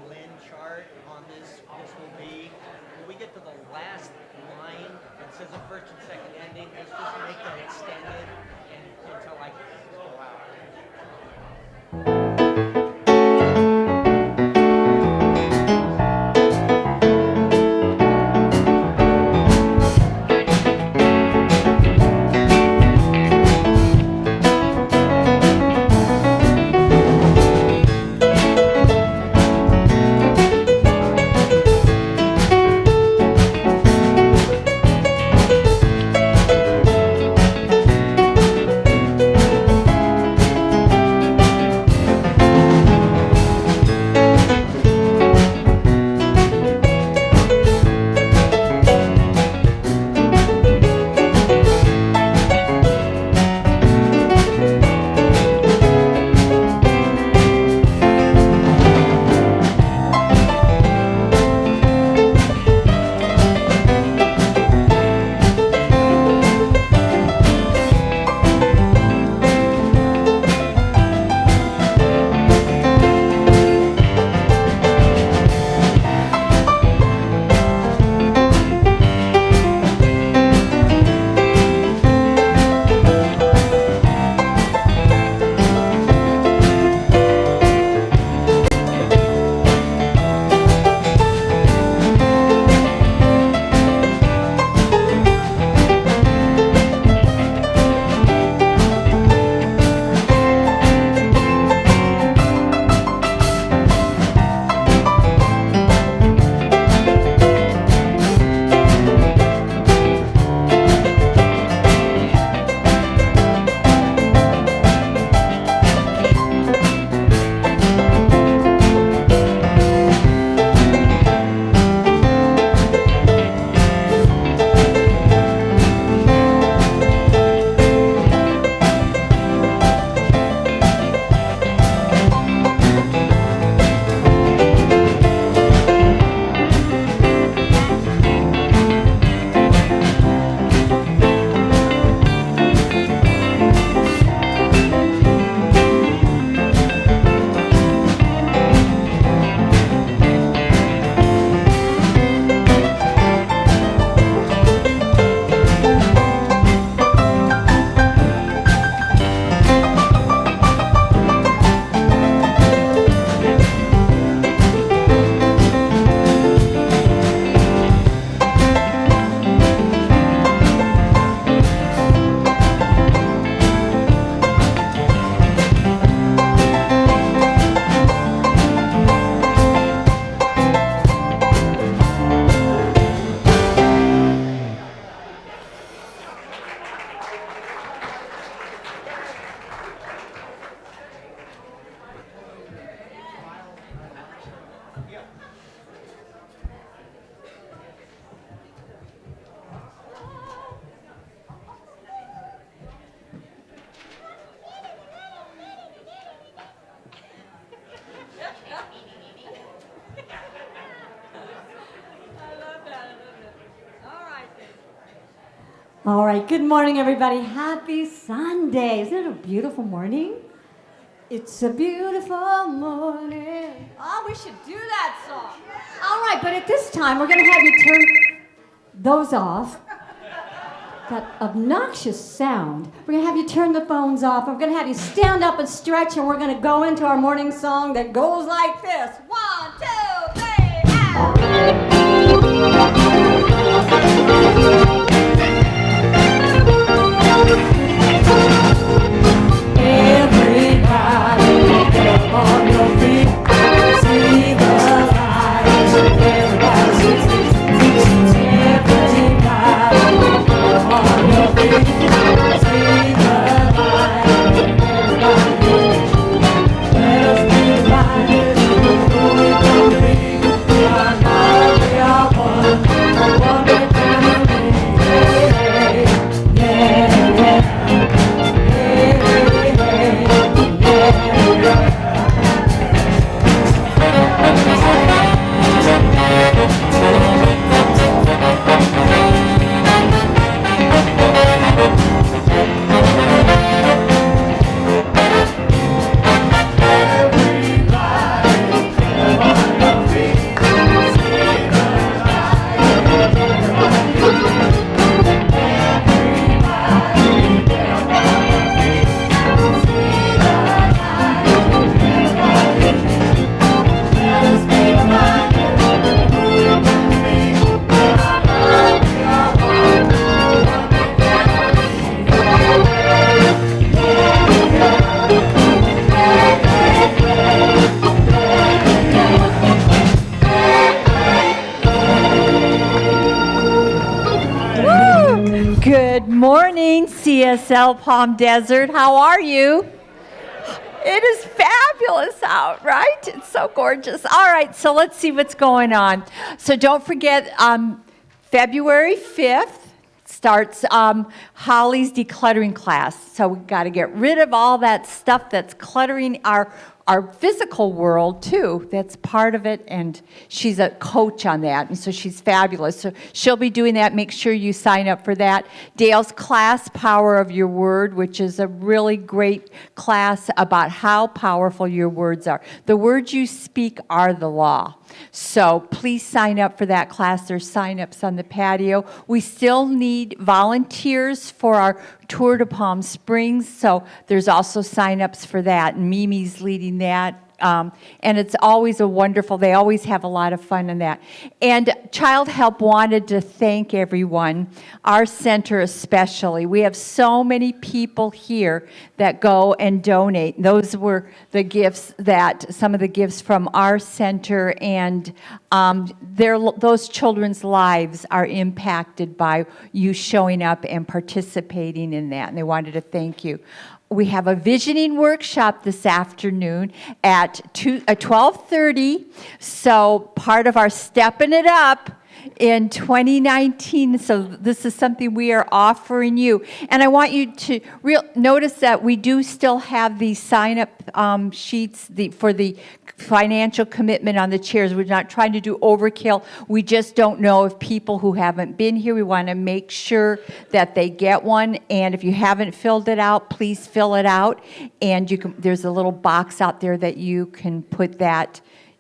violin chart on this will be when we get to the last line that says the first and second ending, let's just make that extended and until I go out. All right, good morning, everybody. Happy Sunday. Isn't it a beautiful morning? It's a beautiful morning. Oh, we should do that song. All right, but at this time, we're going to have you turn those off. That obnoxious sound. We're going to have you turn the phones off. We're going to have you stand up and stretch, and we're going to go into our morning song that goes like this. 1, 2, 3, and... Everybody get on your feet, see the light, everybody sings, everybody get on your feet, see the light, everybody sings, let us be divided, CSL Palm Desert. How are you? It is fabulous out, right? It's so gorgeous. All right, so let's see what's going on. So don't forget, February 5th starts Holly's decluttering class. So we've got to get rid of all that stuff that's cluttering our physical world too. That's part of it, and she's a coach on that, and so she's fabulous. So she'll be doing that. Make sure you sign up for that. Dale's class, Power of Your Word, which is a really great class about how powerful your words are. The words you speak are the law. So please sign up for that class. There's sign-ups on the patio. We still need volunteers for our tour to Palm Springs, so there's also sign-ups for that, and Mimi's leading that. And it's always they always have a lot of fun in that. And Child Help wanted to thank everyone, our center especially. We have so many people here that go and donate. Those were the gifts some of the gifts from our center, and those children's lives are impacted by you showing up and participating in that, and they wanted to thank you. We have a visioning workshop this afternoon at 12:30. So part of our Stepping It Up in 2019. So this is something we are offering you. And I want you to notice that we do still have the sign-up sheets for the financial commitment on the chairs. We're not trying to do overkill. We just don't know if people who haven't been here, we want to make sure that they get one. And if you haven't filled it out, please fill it out. And there's a little box out there that you can put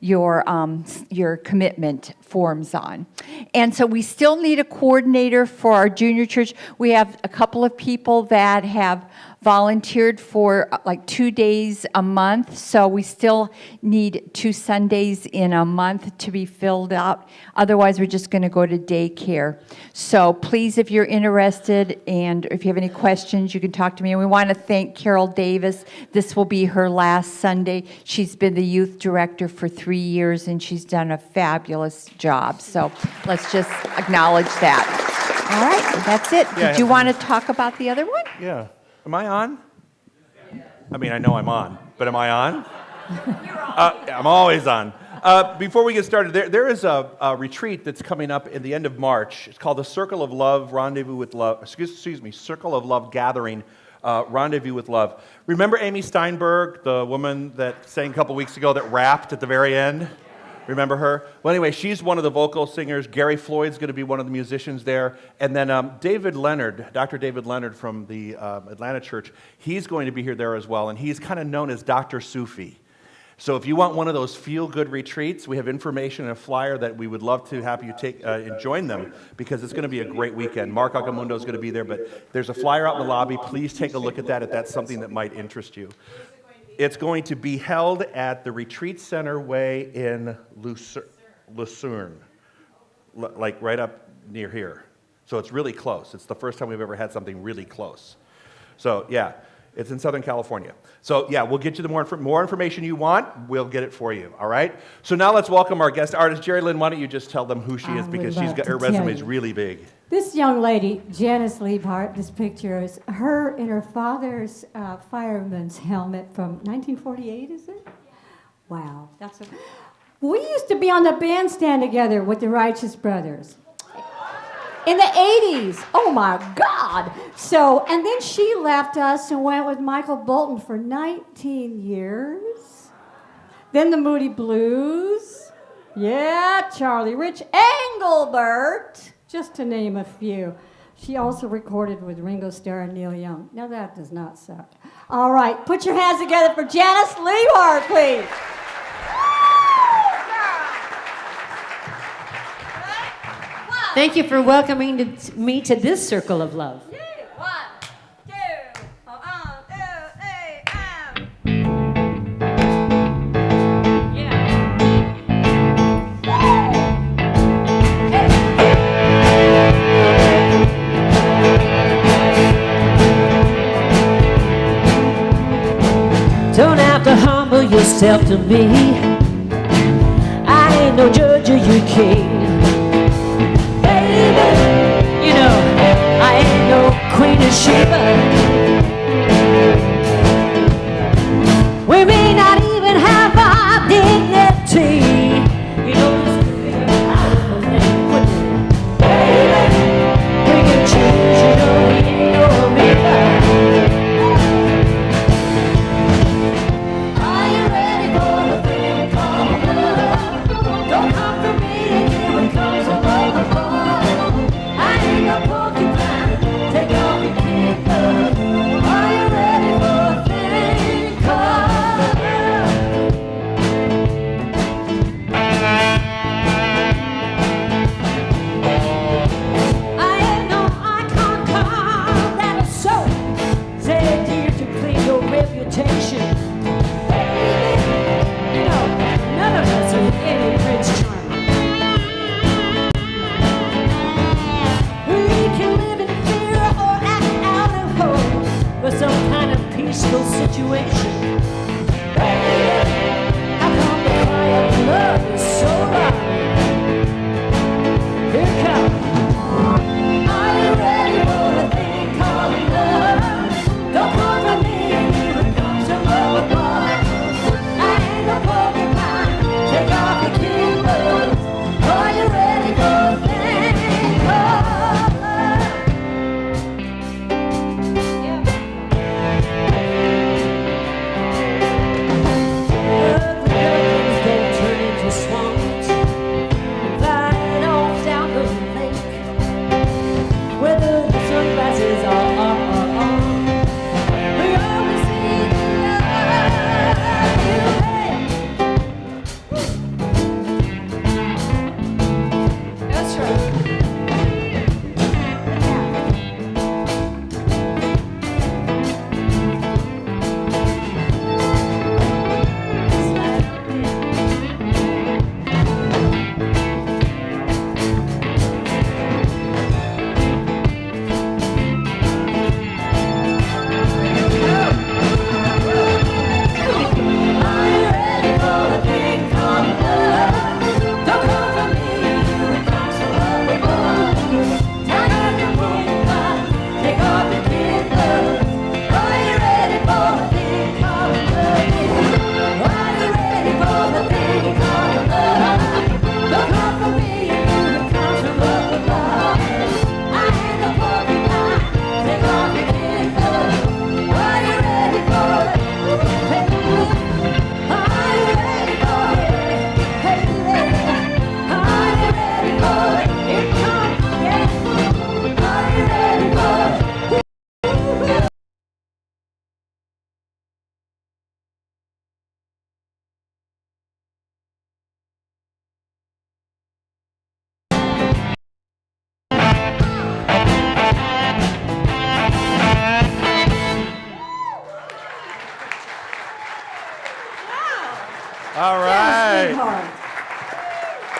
your commitment forms on. And so we still need a coordinator for our junior church. We have a couple of people that have volunteered for like 2 days a month, so we still need 2 Sundays in a month to be filled out. Otherwise, we're just going to go to daycare. So please, if you're interested and if you have any questions, you can talk to me. And we want to thank Carol Davis. This will be her last Sunday. She's been the youth director for 3 years, and she's done a fabulous job. So let's just acknowledge that. All right, that's it. Yeah, Did you want to talk about the other one? Yeah. Am I on? I mean, I know I'm on, but am I on? You're on. I'm always on. Before we get started, there is a retreat that's coming up in the end of March. It's called the Circle of Love Rendezvous with Love. Excuse me, Circle of Love Gathering Rendezvous with Love. Remember Amy Steinberg, the woman that sang a couple weeks ago that rapped at the very end? Remember her? Well, anyway, she's one of the vocal singers. Gary Floyd's going to be one of the musicians there. And then David Leonard, Dr. David Leonard from the Atlanta church, he's going to be here there as well. And he's kind of known as Dr. Sufi. So if you want one of those feel-good retreats, we have information and a flyer that we would love to have you take and join them, because it's going to be a great weekend. Mark Agamundo is going to be there, but there's a flyer out in the lobby. Please take a look at that if that's something that might interest you. It's going to be held at the Retreat Center Way in Lucerne, like right up near here. So it's really close. It's the first time we've ever had something really close. So yeah, it's in Southern California. So yeah, we'll get you the more information you want. We'll get it for you. All right. So now let's welcome our guest artist, Jerry Lynn. Why don't you just tell them who she is, because her resume is really big. This young lady, Janice Liebhart, this picture is her in her father's fireman's helmet from 1948, is it? Wow. We used to be on the bandstand together with the Righteous Brothers. In the 80s. Oh my God. So, and then she left us and went with Michael Bolton for 19 years. Then the Moody Blues. Yeah, Charlie Rich Engelbert. Just to name a few. She also recorded with Ringo Starr and Neil Young. Now that does not suck. All right, put your hands together for Janice Liebhart, please. Thank you for welcoming me to this circle of love. Don't have to humble yourself to me. I ain't no judge or your king. Baby, you know, I ain't no Queen of Sheba.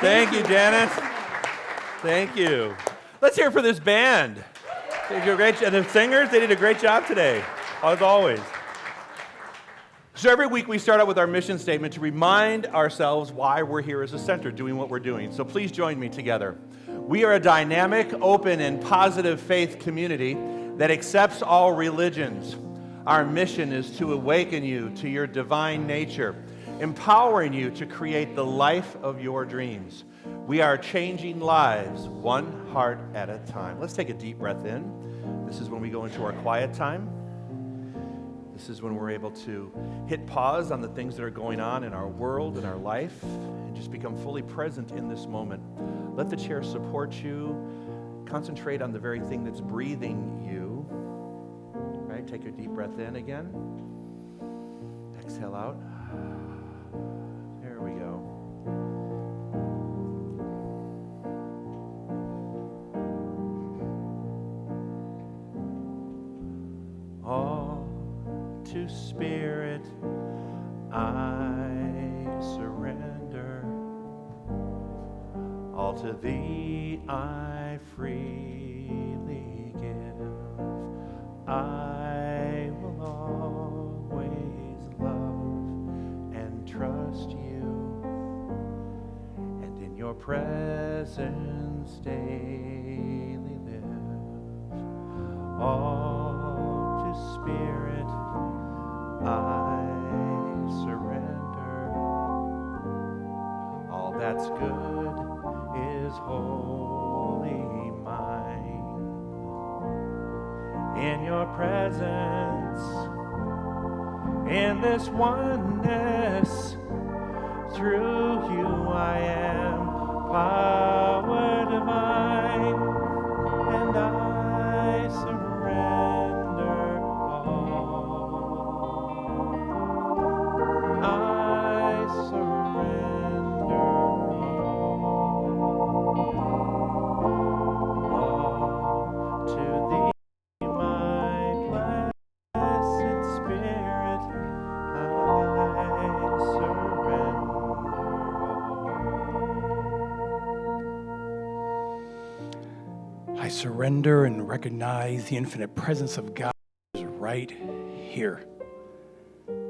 Thank you, Janice. Thank you. Let's hear it for this band. They did a great, and the singers, they did a great job today, as always. So every week we start out with our mission statement to remind ourselves why we're here as a center doing what we're doing. So please join me together. We are a dynamic, open, and positive faith community that accepts all religions. Our mission is to awaken you to your divine nature, empowering you to create the life of your dreams. We are changing lives one heart at a time. Let's take a deep breath in. This is when we go into our quiet time. This is when we're able to hit pause on the things that are going on in our world and our life and just become fully present in this moment. Let the chair support you. Concentrate on the very thing that's breathing you. Right? Take a deep breath in again. Exhale out. There we go. All to Spirit I surrender. All to Thee I freely give. I will always love and trust You, and in Your presence daily live. All to Spirit I surrender. All that's good is wholly mine. In Your presence, in this oneness, through You I am power divine, and I surrender all. I surrender all to Thee. I surrender and recognize the infinite presence of God is right here.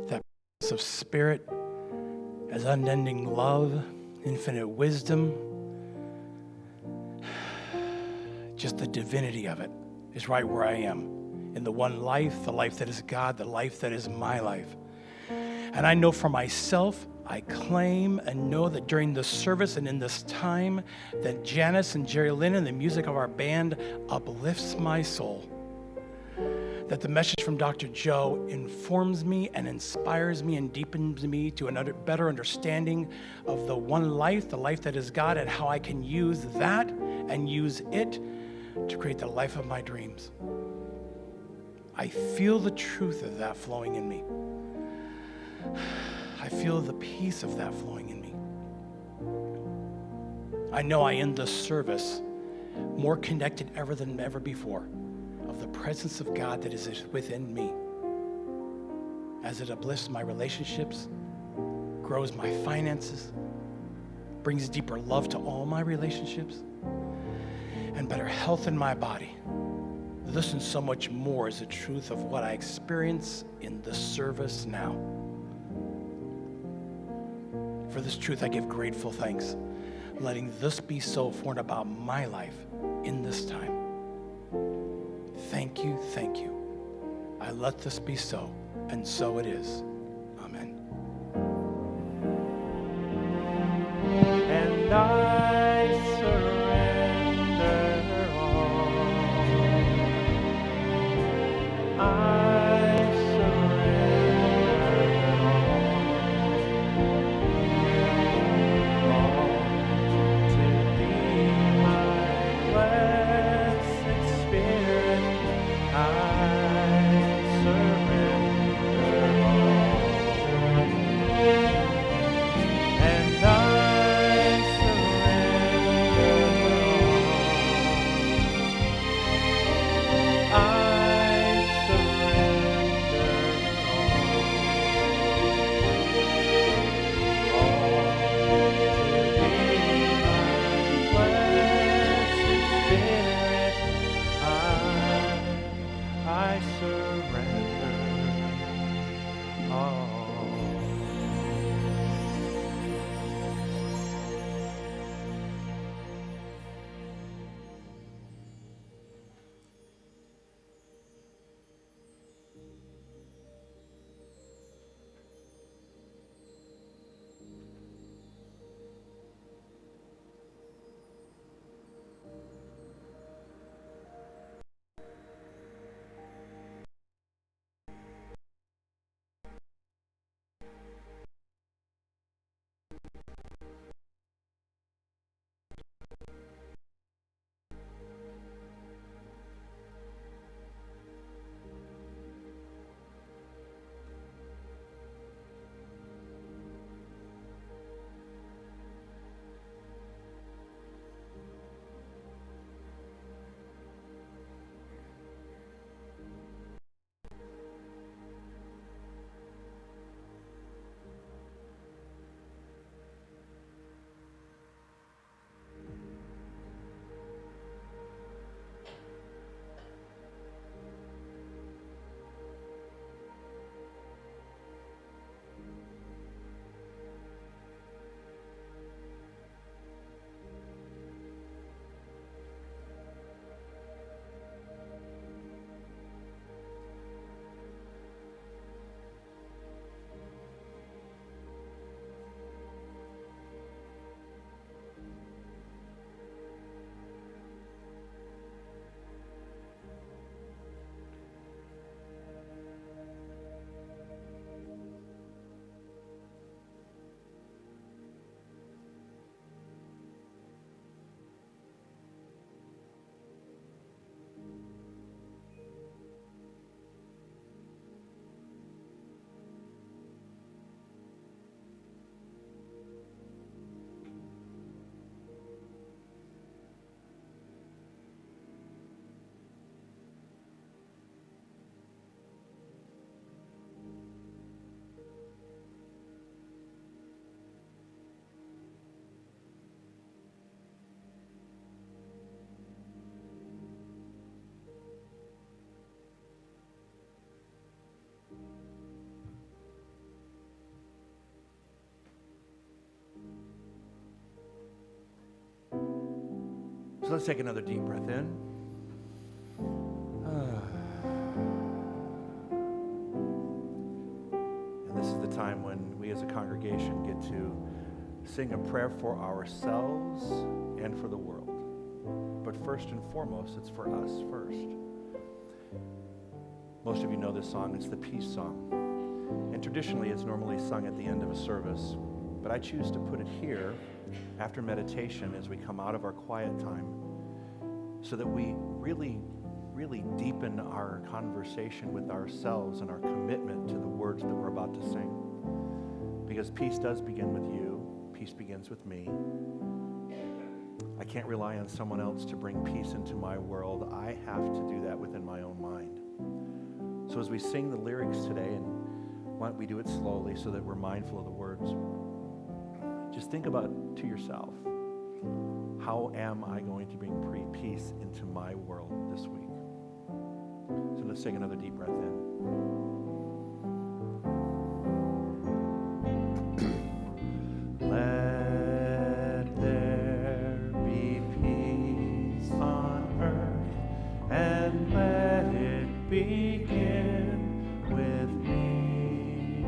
That presence of Spirit as unending love, infinite wisdom, just the divinity of it is right where I am. In the one life, the life that is God, the life that is my life. And I know for myself, I claim and know that during this service and in this time that Janice and Jerry Lynn and the music of our band uplifts my soul. That the message from Dr. Joe informs me and inspires me and deepens me to another better understanding of the one life, the life that is God, and how I can use that and use it to create the life of my dreams. I feel the truth of that flowing in me. I feel the peace of that flowing in me. I know I end this service more connected ever than ever before of the presence of God that is within me as it uplifts my relationships, grows my finances, brings deeper love to all my relationships, and better health in my body. This and so much more is the truth of what I experience in this service now. For this truth, I give grateful thanks, letting this be so for and about my life in this time. Thank you, thank you. I let this be so, and so it is. Amen. And I surrender all. I surrender all to Thee, my blessed Spirit. I surrender all. So let's take another deep breath in. And this is the time when we as a congregation get to sing a prayer for ourselves and for the world. But first and foremost, it's for us first. Most of you know this song. It's the peace song. And traditionally, it's normally sung at the end of a service. But I choose to put it here after meditation as we come out of our quiet time so that we really deepen our conversation with ourselves and our commitment to the words that we're about to sing. Because peace does begin with you. Peace begins with me. I can't rely on someone else to bring peace into my world. I have to do that within my own mind. So as we sing the lyrics today, and why don't we do it slowly so that we're mindful of the words, just think about to yourself, how am I going to bring peace into my world this week? So let's take another deep breath in. Let there be peace on earth, and let it begin with me.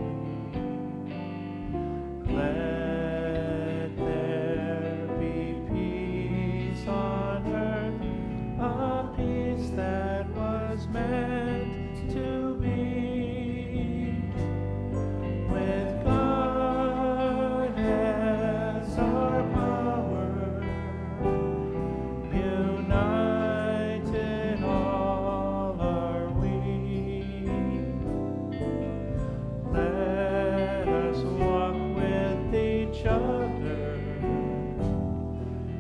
Let there be peace on earth, a peace that was meant to be. With God as our power, united all are we. Let us walk with each other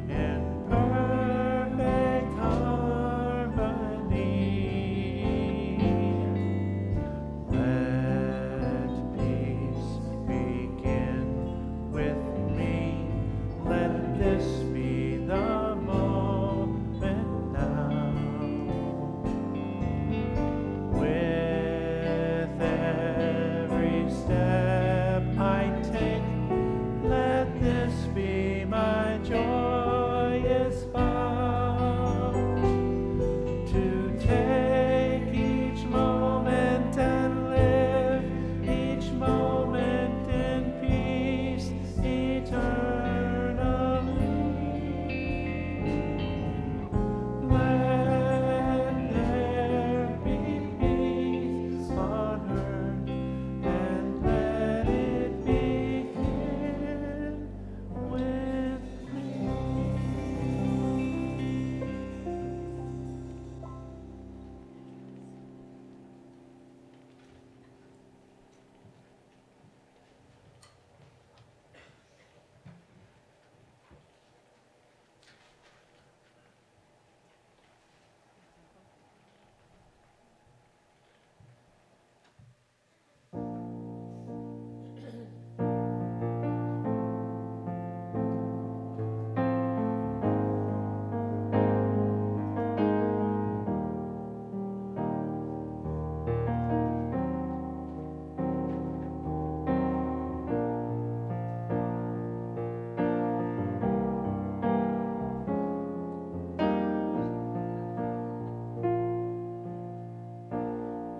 in perfect harmony. Let peace begin with me. Let this be the moment now. With every step I take, let this be my joyous vow. To take each moment and live each moment in peace eternally. Let there be peace on earth, and let it begin with me.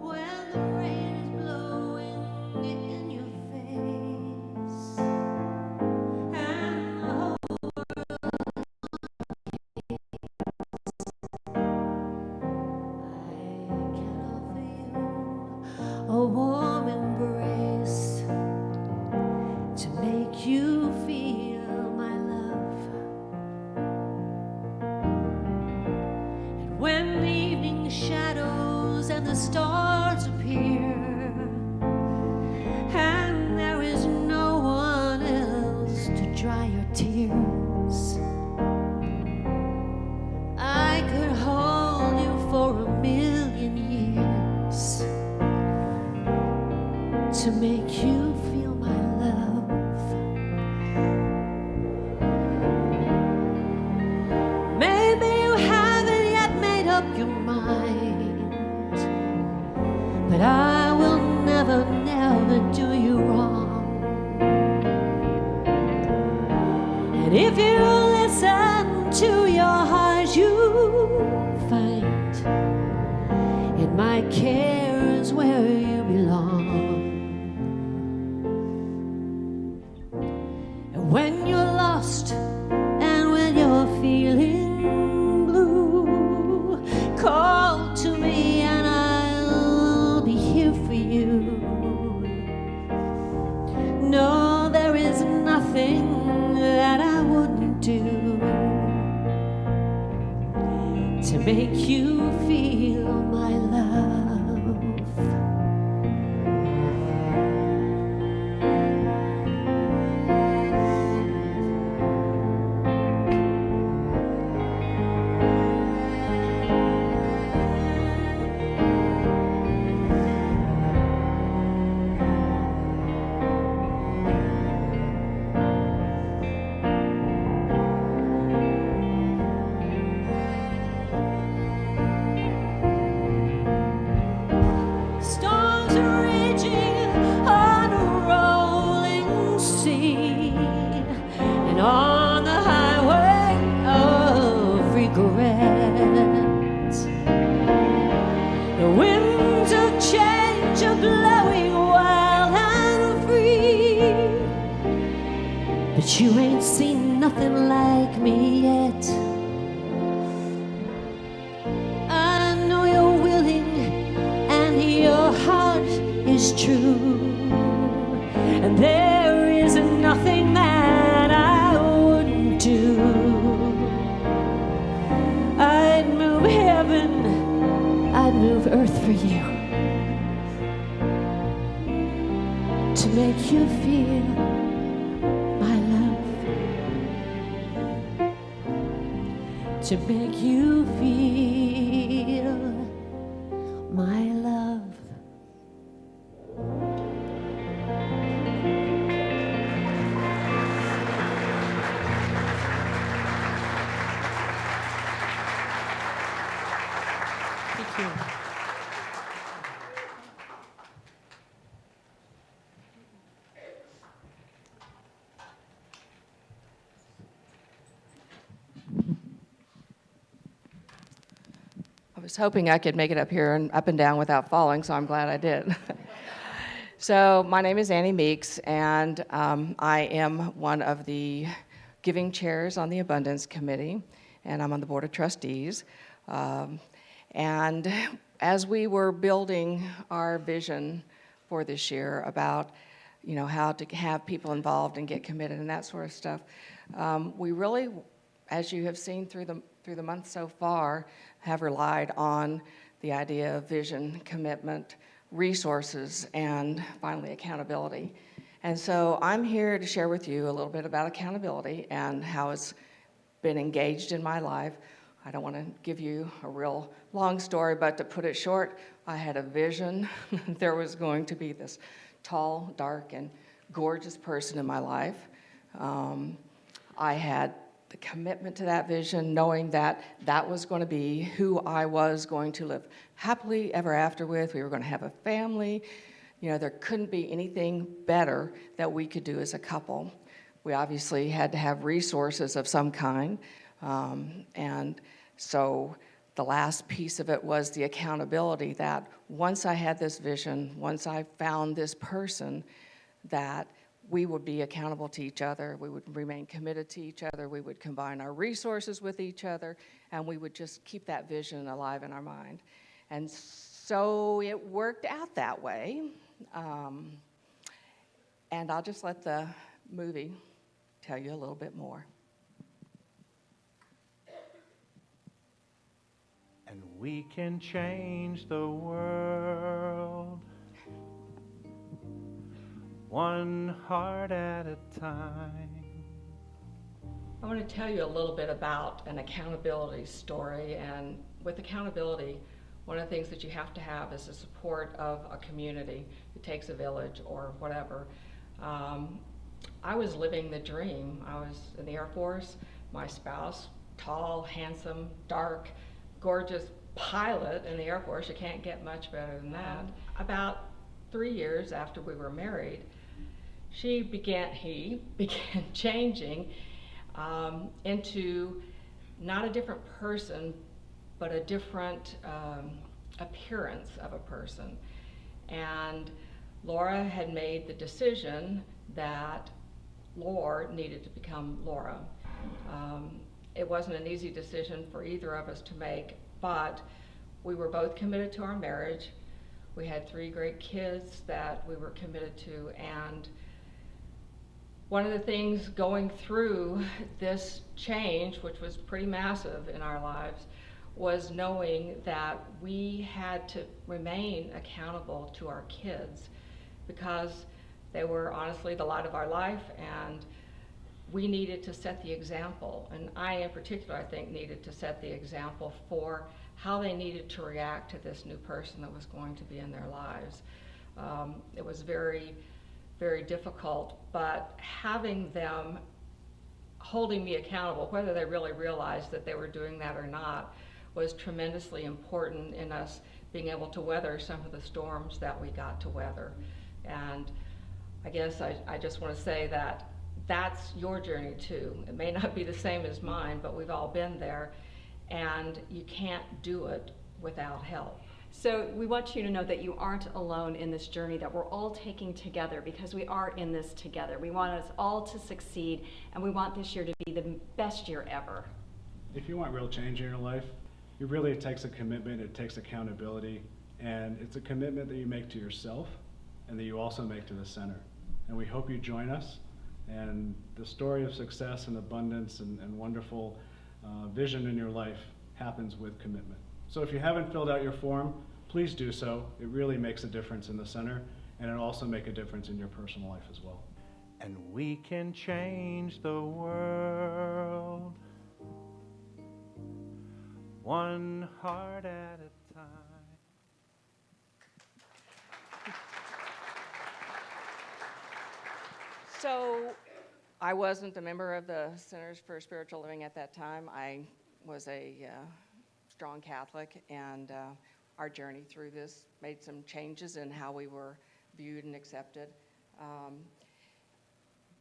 When the rain is blowing in your face, and the whole I can offer you a warm embrace to make you feel my love. And when the evening shadows and the stars appear, and there is no one else to dry your tears, I could hold you for 1,000,000 years to make you feel my love. Maybe you haven't yet made up your mind, but I will never, never do you wrong. And if you listen to your heart as you find. In my care is where you belong. And when you're lost and when you're feeling blue, call to me and I'll be here for you. No, there is nothing that I wouldn't do to make you feel my love. Storms are raging on a rolling sea, and on the highway of regret, the winds of change are blowing wild and free. But you ain't seen nothing like me yet. I know you're willing and your heart is true, and there is nothing that I wouldn't do. I'd move heaven, I'd move earth for you, to make you feel my love, to make you feel my love. Thank you. I was hoping I could make it up here and up and down without falling, so I'm glad I did. So my name is Annie Meeks, and I am one of the giving chairs on the Abundance Committee, and I'm on the Board of Trustees. And as we were building our vision for this year about, you know, how to have people involved and get committed and that sort of stuff, we really, as you have seen through the month so far, have relied on the idea of vision, commitment, resources, and finally accountability. And so I'm here to share with you a little bit about accountability and how it's been engaged in my life. I don't want to give you a real long story, but to put it short, I had a vision. There was going to be this tall, dark, and gorgeous person in my life. I had the commitment to that vision, knowing that that was going to be who I was going to live happily ever after with. We were going to have a family. You know, there couldn't be anything better that we could do as a couple. We obviously had to have resources of some kind. And so the last piece of it was the accountability that once I had this vision, once I found this person, that we would be accountable to each other, we would remain committed to each other, we would combine our resources with each other, and we would just keep that vision alive in our mind. And so it worked out that way. And I'll just let the movie tell you a little bit more. And we can change the world, one heart at a time. I want to tell you a little bit about an accountability story. And with accountability, one of the things that you have to have is the support of a community. It takes a village or whatever. I was living the dream. I was in the Air Force. My spouse, tall, handsome, dark, gorgeous pilot in the Air Force. You can't get much better than that. About 3 years after we were married, he began changing into not a different person, but a different appearance of a person. And Laura had made the decision that Lore needed to become Laura. It wasn't an easy decision for either of us to make, but we were both committed to our marriage. We had 3 great kids that we were committed to, and one of the things going through this change, which was pretty massive in our lives, was knowing that we had to remain accountable to our kids because they were honestly the light of our life, and we needed to set the example. And I, in particular, I think, needed to set the example for how they needed to react to this new person that was going to be in their lives. It was very, very difficult, but having them holding me accountable, whether they really realized that they were doing that or not, was tremendously important in us being able to weather some of the storms that we got to weather. And I guess I just want to say that that's your journey too. It may not be the same as mine, but we've all been there, and you can't do it without help. So we want you to know that you aren't alone in this journey, that we're all taking together because we are in this together. We want us all to succeed, and we want this year to be the best year ever. If you want real change in your life, it takes a commitment, it takes accountability, and it's a commitment that you make to yourself and that you also make to the center. And we hope you join us. And the story of success and abundance and wonderful vision in your life happens with commitment. So if you haven't filled out your form, please do so. It really makes a difference in the center, and it'll also make a difference in your personal life as well. And we can change the world one heart at a time. So I wasn't a member of the Centers for Spiritual Living at that time. I was a strong Catholic, and our journey through this made some changes in how we were viewed and accepted.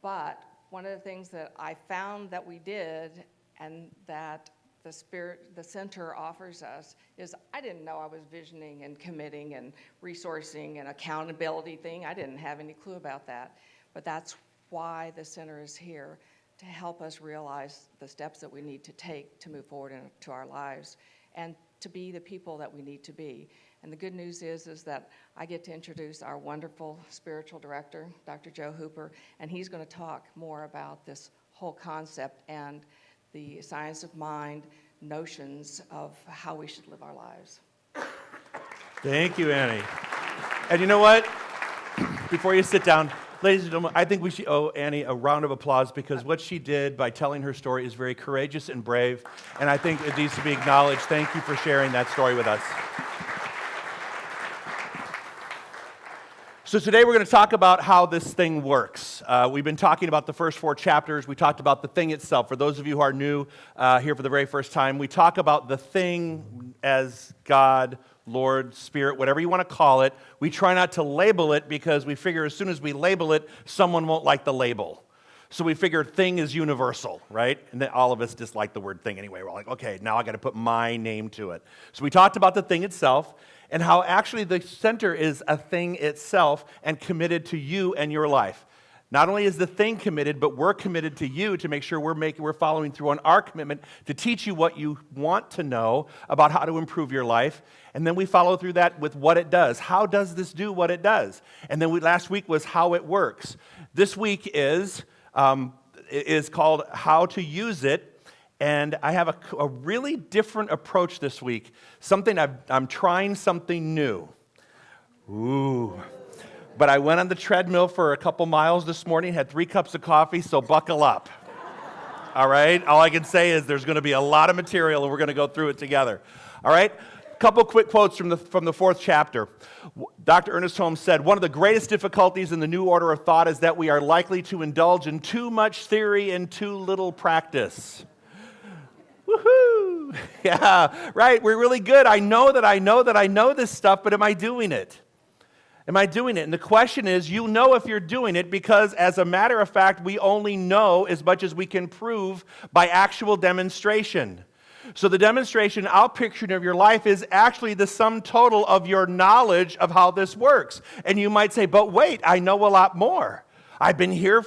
But one of the things that I found that we did, and that the center offers us, is I didn't know I was visioning and committing and resourcing and accountability thing. I didn't have any clue about that. But that's why the center is here, to help us realize the steps that we need to take to move forward into our lives and to be the people that we need to be. And the good news is that I get to introduce our wonderful spiritual director, Dr. Joe Hooper, and he's going to talk more about this whole concept and the science of mind, notions of how we should live our lives. Thank you, Annie. And you know what? Before you sit down, ladies and gentlemen, I think we should owe Annie a round of applause because what she did by telling her story is very courageous and brave, and I think it needs to be acknowledged. Thank you for sharing that story with us. So today we're going to talk about how this thing works. We've been talking about the first 4 chapters. We talked about the thing itself. For those of you who are new here for the very first time, we talk about the thing as God, Lord, Spirit, whatever you want to call it. We try not to label it because we figure as soon as we label it, someone won't like the label. So we figure thing is universal, right? And then all of us dislike the word thing anyway. We're like, okay, now I got to put my name to it. So we talked about the thing itself and how actually the center is a thing itself and committed to you and your life. Not only is the thing committed, but we're committed to you to make sure we're following through on our commitment to teach you what you want to know about how to improve your life. And then we follow through that with what it does. How does this do what it does? And then last week was how it works. This week is called how to use it. And I have a really different approach this week. I'm trying something new. Ooh. But I went on the treadmill for a couple miles this morning, had 3 cups of coffee, so buckle up. All right? All I can say is there's going to be a lot of material, and we're going to go through it together. All right? A couple quick quotes from the 4th chapter. Dr. Ernest Holmes said, "One of the greatest difficulties in the new order of thought is that we are likely to indulge in too much theory and too little practice." Woohoo! Yeah, right. We're really good. I know that I know this stuff, but am I doing it? Am I doing it? And the question is, you know if you're doing it because, as a matter of fact, we only know as much as we can prove by actual demonstration. So the demonstration I'll picture of your life is actually the sum total of your knowledge of how this works. And you might say, but wait, I know a lot more. I've been here,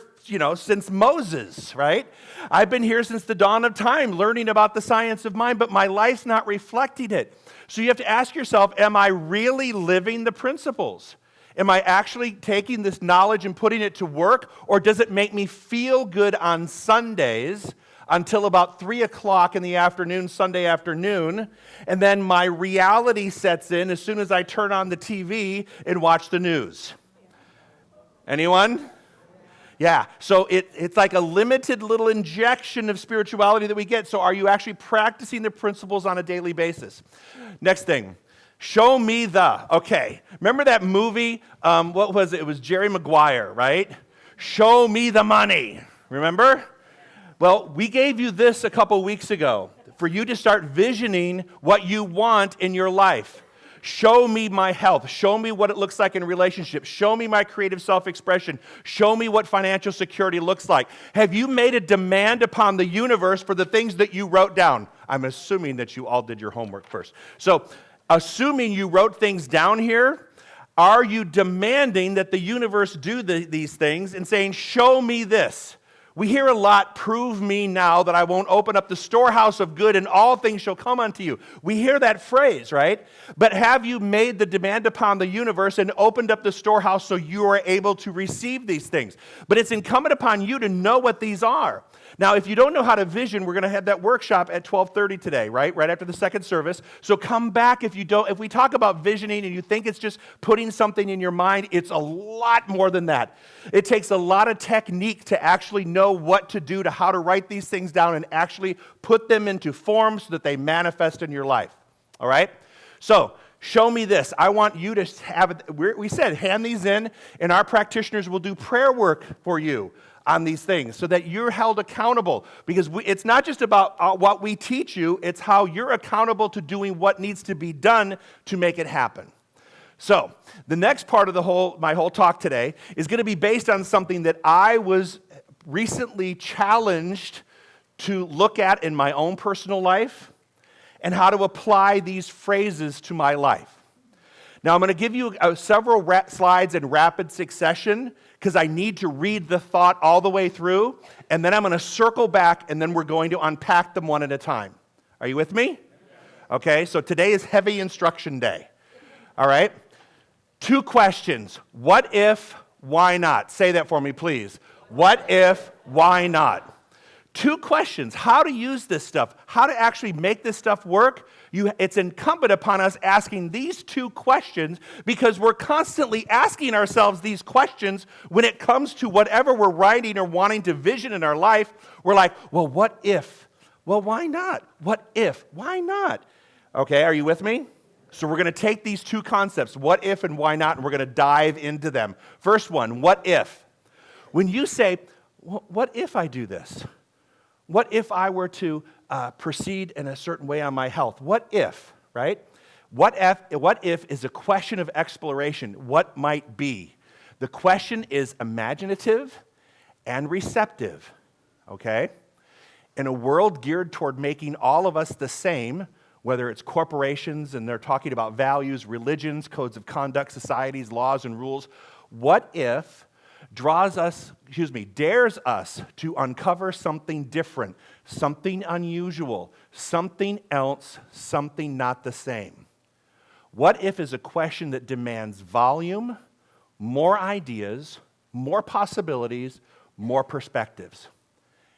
since Moses, right? I've been here since the dawn of time learning about the science of mind, but my life's not reflecting it. So you have to ask yourself, am I really living the principles? Am I actually taking this knowledge and putting it to work, or does it make me feel good on Sundays until about 3 o'clock in the afternoon, Sunday afternoon, and then my reality sets in as soon as I turn on the TV and watch the news? Anyone? Yeah, so it's like a limited little injection of spirituality that we get. So are you actually practicing the principles on a daily basis? Next thing. Show me okay. Remember that movie? What was it? It was Jerry Maguire, right? Show me the money. Remember? Well, we gave you this a couple weeks ago for you to start visioning what you want in your life. Show me my health. Show me what it looks like in relationships. Show me my creative self-expression. Show me what financial security looks like. Have you made a demand upon the universe for the things that you wrote down? I'm assuming that you all did your homework first. So, assuming you wrote things down here, are you demanding that the universe do these things and saying, show me this? We hear a lot, prove me now that I won't open up the storehouse of good and all things shall come unto you. We hear that phrase, right? But have you made the demand upon the universe and opened up the storehouse so you are able to receive these things? But it's incumbent upon you to know what these are. Now, if you don't know how to vision, we're going to have that workshop at 12:30 today, right? Right after the second service. So come back if you don't. If we talk about visioning and you think it's just putting something in your mind, it's a lot more than that. It takes a lot of technique to actually know what to do, to how to write these things down and actually put them into form so that they manifest in your life. All right? So, show me this. I want you to have it. We said, hand these in, and our practitioners will do prayer work for you on these things so that you're held accountable. Because it's not just about what we teach you, it's how you're accountable to doing what needs to be done to make it happen. So, the next part of my whole talk today is going to be based on something that I was recently challenged to look at in my own personal life and how to apply these phrases to my life. Now, I'm going to give you several slides in rapid succession because I need to read the thought all the way through, and then I'm going to circle back, and then we're going to unpack them one at a time. Are you with me? Okay, so today is heavy instruction day. All right? 2 questions. What if, why not? Say that for me, please. What if, why not? 2 questions. How to use this stuff. How to actually make this stuff work. It's incumbent upon us asking these 2 questions because we're constantly asking ourselves these questions when it comes to whatever we're writing or wanting to vision in our life. We're like, well, what if? Well, why not? What if? Why not? Okay, are you with me? So we're going to take these 2 concepts, what if and why not, and we're going to dive into them. First one, what if? When you say, what if I do this? What if I were to proceed in a certain way on my health? What if, right? What if is a question of exploration. What might be? The question is imaginative and receptive, okay? In a world geared toward making all of us the same, whether it's corporations and they're talking about values, religions, codes of conduct, societies, laws, and rules, what if dares us to uncover something different, something unusual, something else, something not the same? What if is a question that demands volume, more ideas, more possibilities, more perspectives.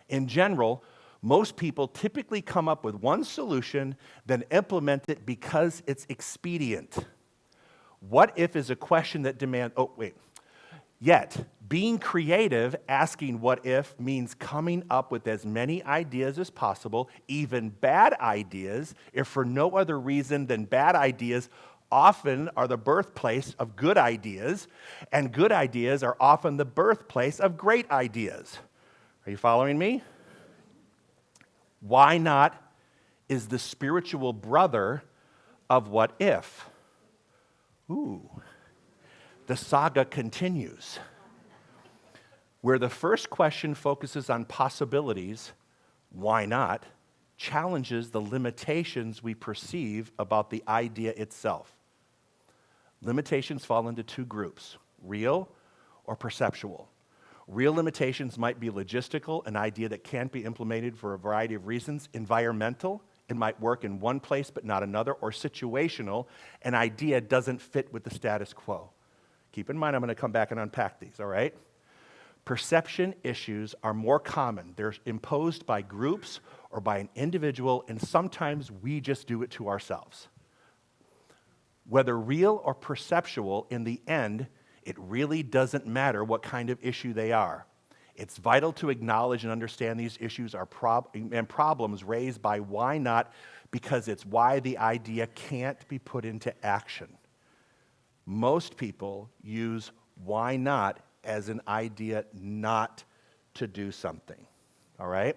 In general, most people typically come up with one solution, then implement it because it's expedient. What if is a question that demands, Yet, being creative, asking what if, means coming up with as many ideas as possible, even bad ideas, if for no other reason than bad ideas often are the birthplace of good ideas, and good ideas are often the birthplace of great ideas. Are you following me? Why not is the spiritual brother of what if. Ooh. The saga continues. Where the first question focuses on possibilities, why not, challenges the limitations we perceive about the idea itself. Limitations fall into two groups, real or perceptual. Real limitations might be logistical, an idea that can't be implemented for a variety of reasons. Environmental, it might work in one place but not another. Or situational, an idea doesn't fit with the status quo. Keep in mind, I'm going to come back and unpack these, all right? Perception issues are more common. They're imposed by groups or by an individual, and sometimes we just do it to ourselves. Whether real or perceptual, in the end, it really doesn't matter what kind of issue they are. It's vital to acknowledge and understand these issues are and problems raised by why not, because it's why the idea can't be put into action. Most people use why not as an idea not to do something, all right?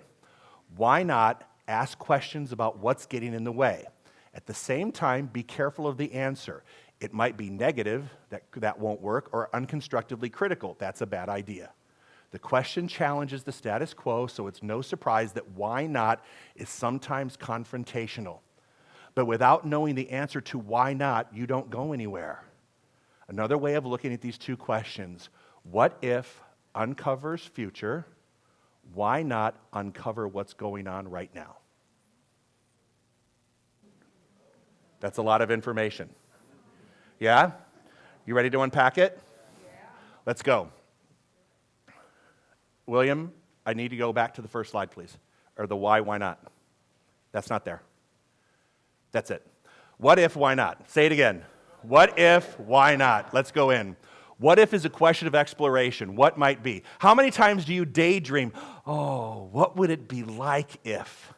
Why not ask questions about what's getting in the way? At the same time, be careful of the answer. It might be negative, that won't work, or unconstructively critical, that's a bad idea. The question challenges the status quo, so it's no surprise that why not is sometimes confrontational. But without knowing the answer to why not, you don't go anywhere. Another way of looking at these two questions, what if uncovers future, why not uncover what's going on right now? That's a lot of information. Yeah? You ready to unpack it? Yeah. Let's go. William, I need to go back to the first slide, please. Or the why not? That's not there. That's it. What if, why not? Say it again. What if, why not? Let's go in. What if is a question of exploration. What might be? How many times do you daydream, oh, what would it be like if?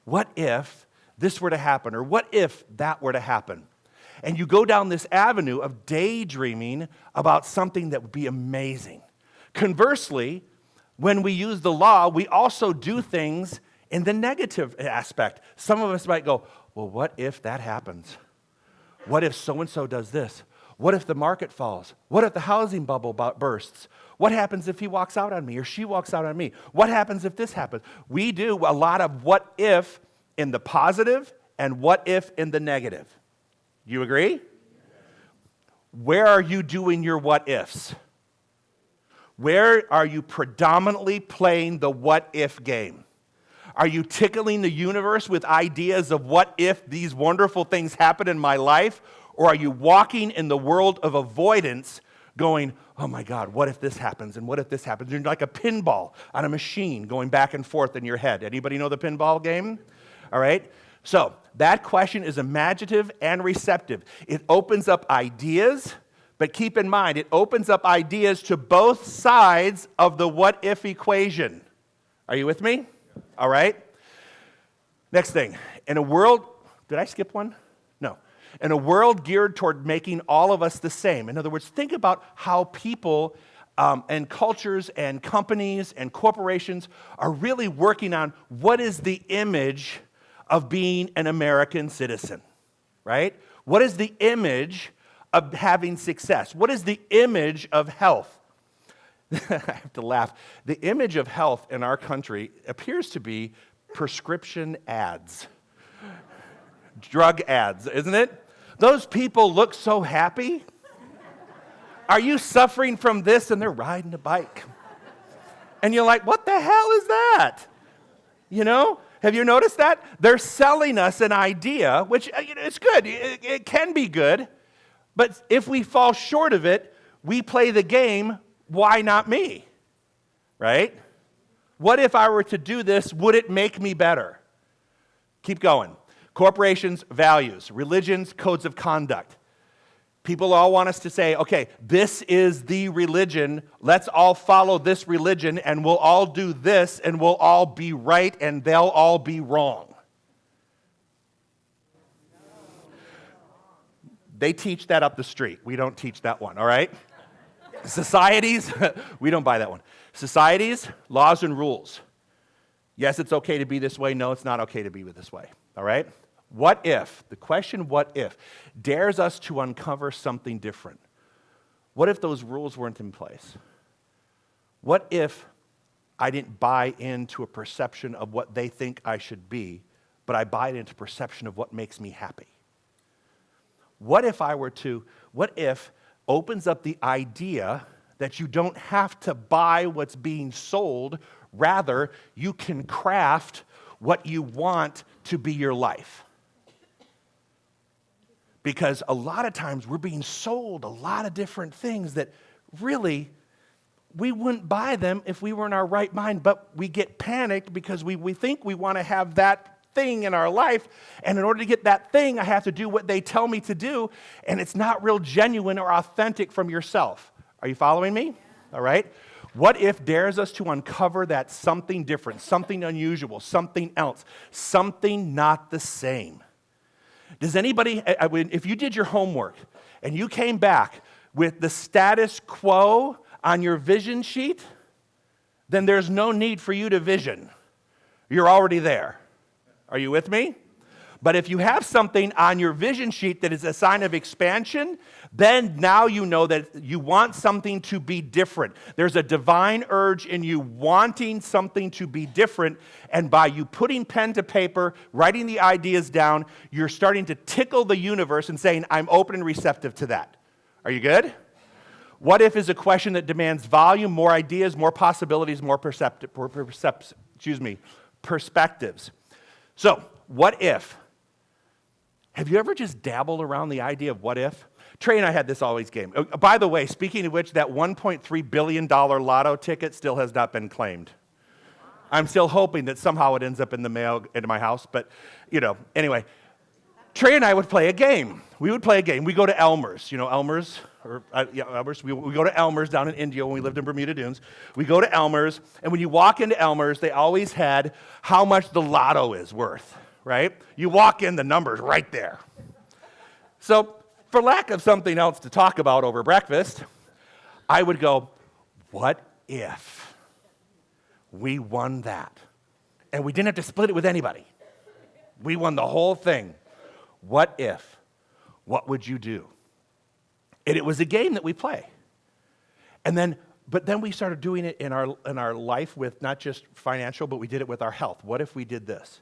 What if this were to happen? Or what if that were to happen? And you go down this avenue of daydreaming about something that would be amazing. Conversely, when we use the law, we also do things in the negative aspect. Some of us might go, well, what if that happens? What if so-and-so does this? What if the market falls? What if the housing bubble bursts? What happens if he walks out on me or she walks out on me? What happens if this happens? We do a lot of what if in the positive and what if in the negative. You agree? Where are you doing your what ifs? Where are you predominantly playing the what if game? Are you tickling the universe with ideas of what if these wonderful things happen in my life? Or are you walking in the world of avoidance going, oh my God, what if this happens and what if this happens? You're like a pinball on a machine going back and forth in your head. Anybody know the pinball game? All right. So that question is imaginative and receptive. It opens up ideas, but keep in mind, it opens up ideas to both sides of the what-if equation. Are you with me? All right. Next thing. In a world, did I skip one? No. In a world geared toward making all of us the same. In other words, think about how people and cultures and companies and corporations are really working on what is the image of being an American citizen, right? What is the image of having success? What is the image of health? I have to laugh. The image of health in our country appears to be prescription ads, drug ads, isn't it? Those people look so happy. Are you suffering from this? And they're riding a bike. And you're like, what the hell is that? You know? Have you noticed that? They're selling us an idea, which it's good. It can be good. But if we fall short of it, we play the game, why not me? Right? What if I were to do this? Would it make me better? Keep going. Corporations, values, religions, codes of conduct. People all want us to say, okay, this is the religion. Let's all follow this religion, and we'll all do this, and we'll all be right, and they'll all be wrong. They teach that up the street. We don't teach that one, all right? Societies, we don't buy that one. Societies, laws and rules. Yes, it's okay to be this way. No, it's not okay to be this way, all right? What if, the question what if, dares us to uncover something different. What if those rules weren't in place? What if I didn't buy into a perception of what they think I should be, but I buy into perception of what makes me happy. What if opens up the idea that you don't have to buy what's being sold, rather you can craft what you want to be your life. Because a lot of times we're being sold a lot of different things that really we wouldn't buy them if we were in our right mind, but we get panicked because we think we want to have that thing in our life, and in order to get that thing, I have to do what they tell me to do, and it's not real genuine or authentic from yourself. Are you following me? All right? What if dares us to uncover that something different, something unusual, something else, something not the same? Does anybody, if you did your homework and you came back with the status quo on your vision sheet, then there's no need for you to vision. You're already there. Are you with me? But if you have something on your vision sheet that is a sign of expansion, then now you know that you want something to be different. There's a divine urge in you wanting something to be different, and by you putting pen to paper, writing the ideas down, you're starting to tickle the universe and saying, I'm open and receptive to that. Are you good? What if is a question that demands volume, more ideas, more possibilities, more perspectives. So, what if? Have you ever just dabbled around the idea of what if? Trey and I had this always game. By the way, speaking of which, that $1.3 billion lotto ticket still has not been claimed. I'm still hoping that somehow it ends up in the mail into my house, but, anyway. Trey and I would play a game. We go to Elmer's. You know Elmer's? Elmer's. We go to Elmer's down in India when we lived in Bermuda Dunes. We go to Elmer's, and when you walk into Elmer's, they always had how much the lotto is worth, right? You walk in, the number's right there. So, for lack of something else to talk about over breakfast, I would go, what if we won that? And we didn't have to split it with anybody. We won the whole thing. What if? What would you do? And it was a game that we play. But then we started doing it in our life with not just financial, but we did it with our health. What if we did this?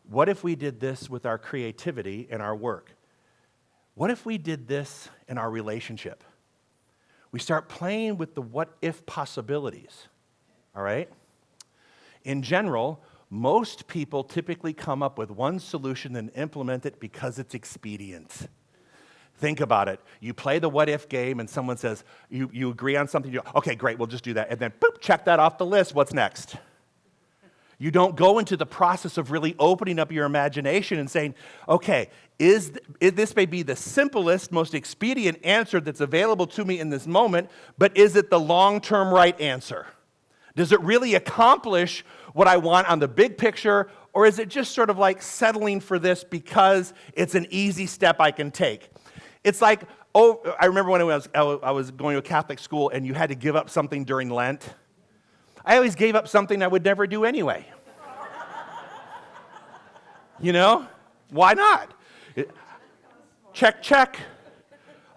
What if we did this with our creativity and our work? What if we did this in our relationship? We start playing with the what if possibilities, all right? In general, most people typically come up with one solution and implement it because it's expedient. Think about it. You play the what if game and someone says, you agree on something, you go, okay, great, we'll just do that. And then, boop, check that off the list. What's next? You don't go into the process of really opening up your imagination and saying, okay, this may be the simplest, most expedient answer that's available to me in this moment, but is it the long-term right answer? Does it really accomplish what I want on the big picture, or is it just sort of like settling for this because it's an easy step I can take? It's like, I remember when I was going to a Catholic school and you had to give up something during Lent. I always gave up something I would never do anyway. Why not? Check.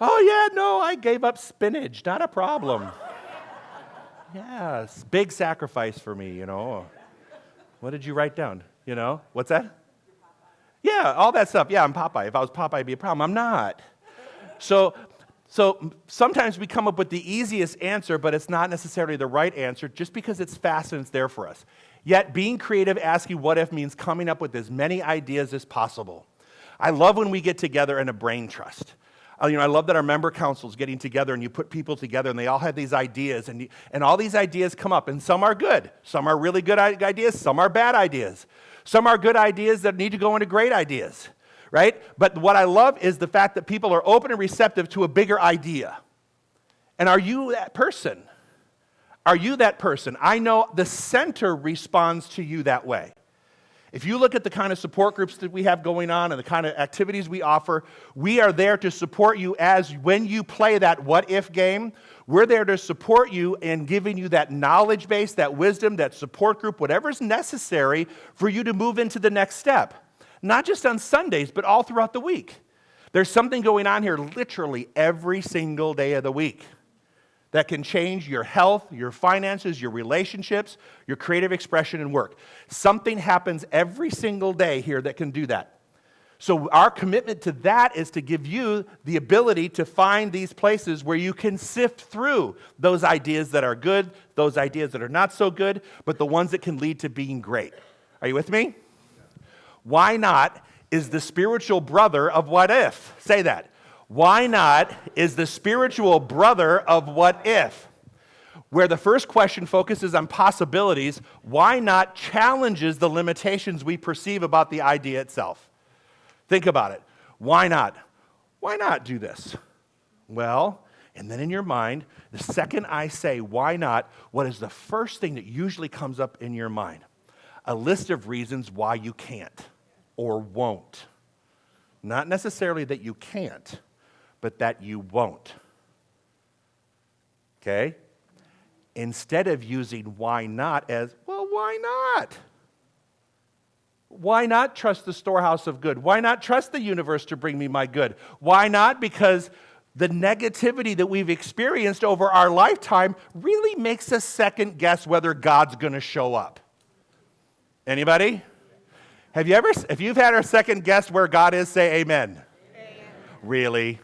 Oh yeah, no, I gave up spinach, not a problem. Yes, big sacrifice for me, What did you write down? What's that? Yeah, all that stuff. Yeah, I'm Popeye. If I was Popeye, it'd be a problem. I'm not. So sometimes we come up with the easiest answer, but it's not necessarily the right answer just because it's fast and it's there for us. Yet being creative, asking what if means coming up with as many ideas as possible. I love when we get together in a brain trust. I love that our member council is getting together and you put people together and they all have these ideas and all these ideas come up and some are good. Some are really good ideas. Some are bad ideas. Some are good ideas that need to go into great ideas, right? But what I love is the fact that people are open and receptive to a bigger idea. And are you that person? Are you that person? I know the center responds to you that way. If you look at the kind of support groups that we have going on and the kind of activities we offer, we are there to support you as when you play that what-if game, we're there to support you in giving you that knowledge base, that wisdom, that support group, whatever's necessary for you to move into the next step. Not just on Sundays, but all throughout the week. There's something going on here literally every single day of the week. that can change your health, your finances, your relationships, your creative expression and work. Something happens every single day here that can do that. So our commitment to that is to give you the ability to find these places where you can sift through those ideas that are good, those ideas that are not so good, but the ones that can lead to being great. Are you with me? Why not is the spiritual brother of what if? Say that. Why not is the spiritual brother of what if? Where the first question focuses on possibilities, why not challenges the limitations we perceive about the idea itself? Think about it. Why not? Why not do this? Well, and then in your mind, the second I say why not, what is the first thing that usually comes up in your mind? A list of reasons why you can't or won't. Not necessarily that you can't, but that you won't. Okay? Instead of using why not as, well, why not? Why not trust the storehouse of good? Why not trust the universe to bring me my good? Why not? Because the negativity that we've experienced over our lifetime really makes us second guess whether God's going to show up. Anybody? If you've had a second guess where God is, say amen. Amen. Really?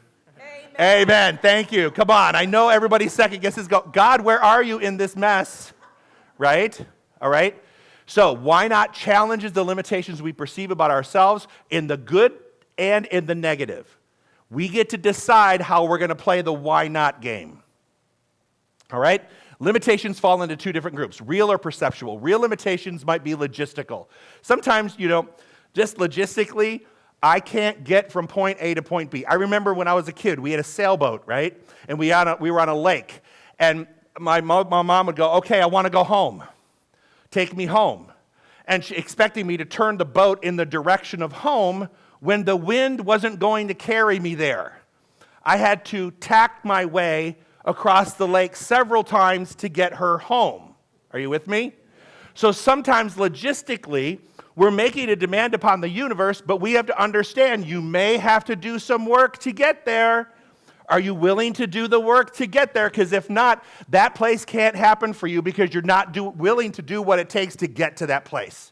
Amen. Amen. Thank you. Come on. I know everybody's second guesses go, God, where are you in this mess? Right? All right? So why not challenges the limitations we perceive about ourselves in the good and in the negative? We get to decide how we're going to play the why not game. All right? Limitations fall into two different groups, real or perceptual. Real limitations might be logistical. Sometimes, just logistically, I can't get from point A to point B. I remember when I was a kid, we had a sailboat, right? And we were on a lake. And my mom would go, okay, I want to go home. Take me home. And she expecting me to turn the boat in the direction of home when the wind wasn't going to carry me there. I had to tack my way across the lake several times to get her home. Are you with me? So sometimes logistically, we're making a demand upon the universe, but we have to understand you may have to do some work to get there. Are you willing to do the work to get there? Because if not, that place can't happen for you because you're not willing to do what it takes to get to that place.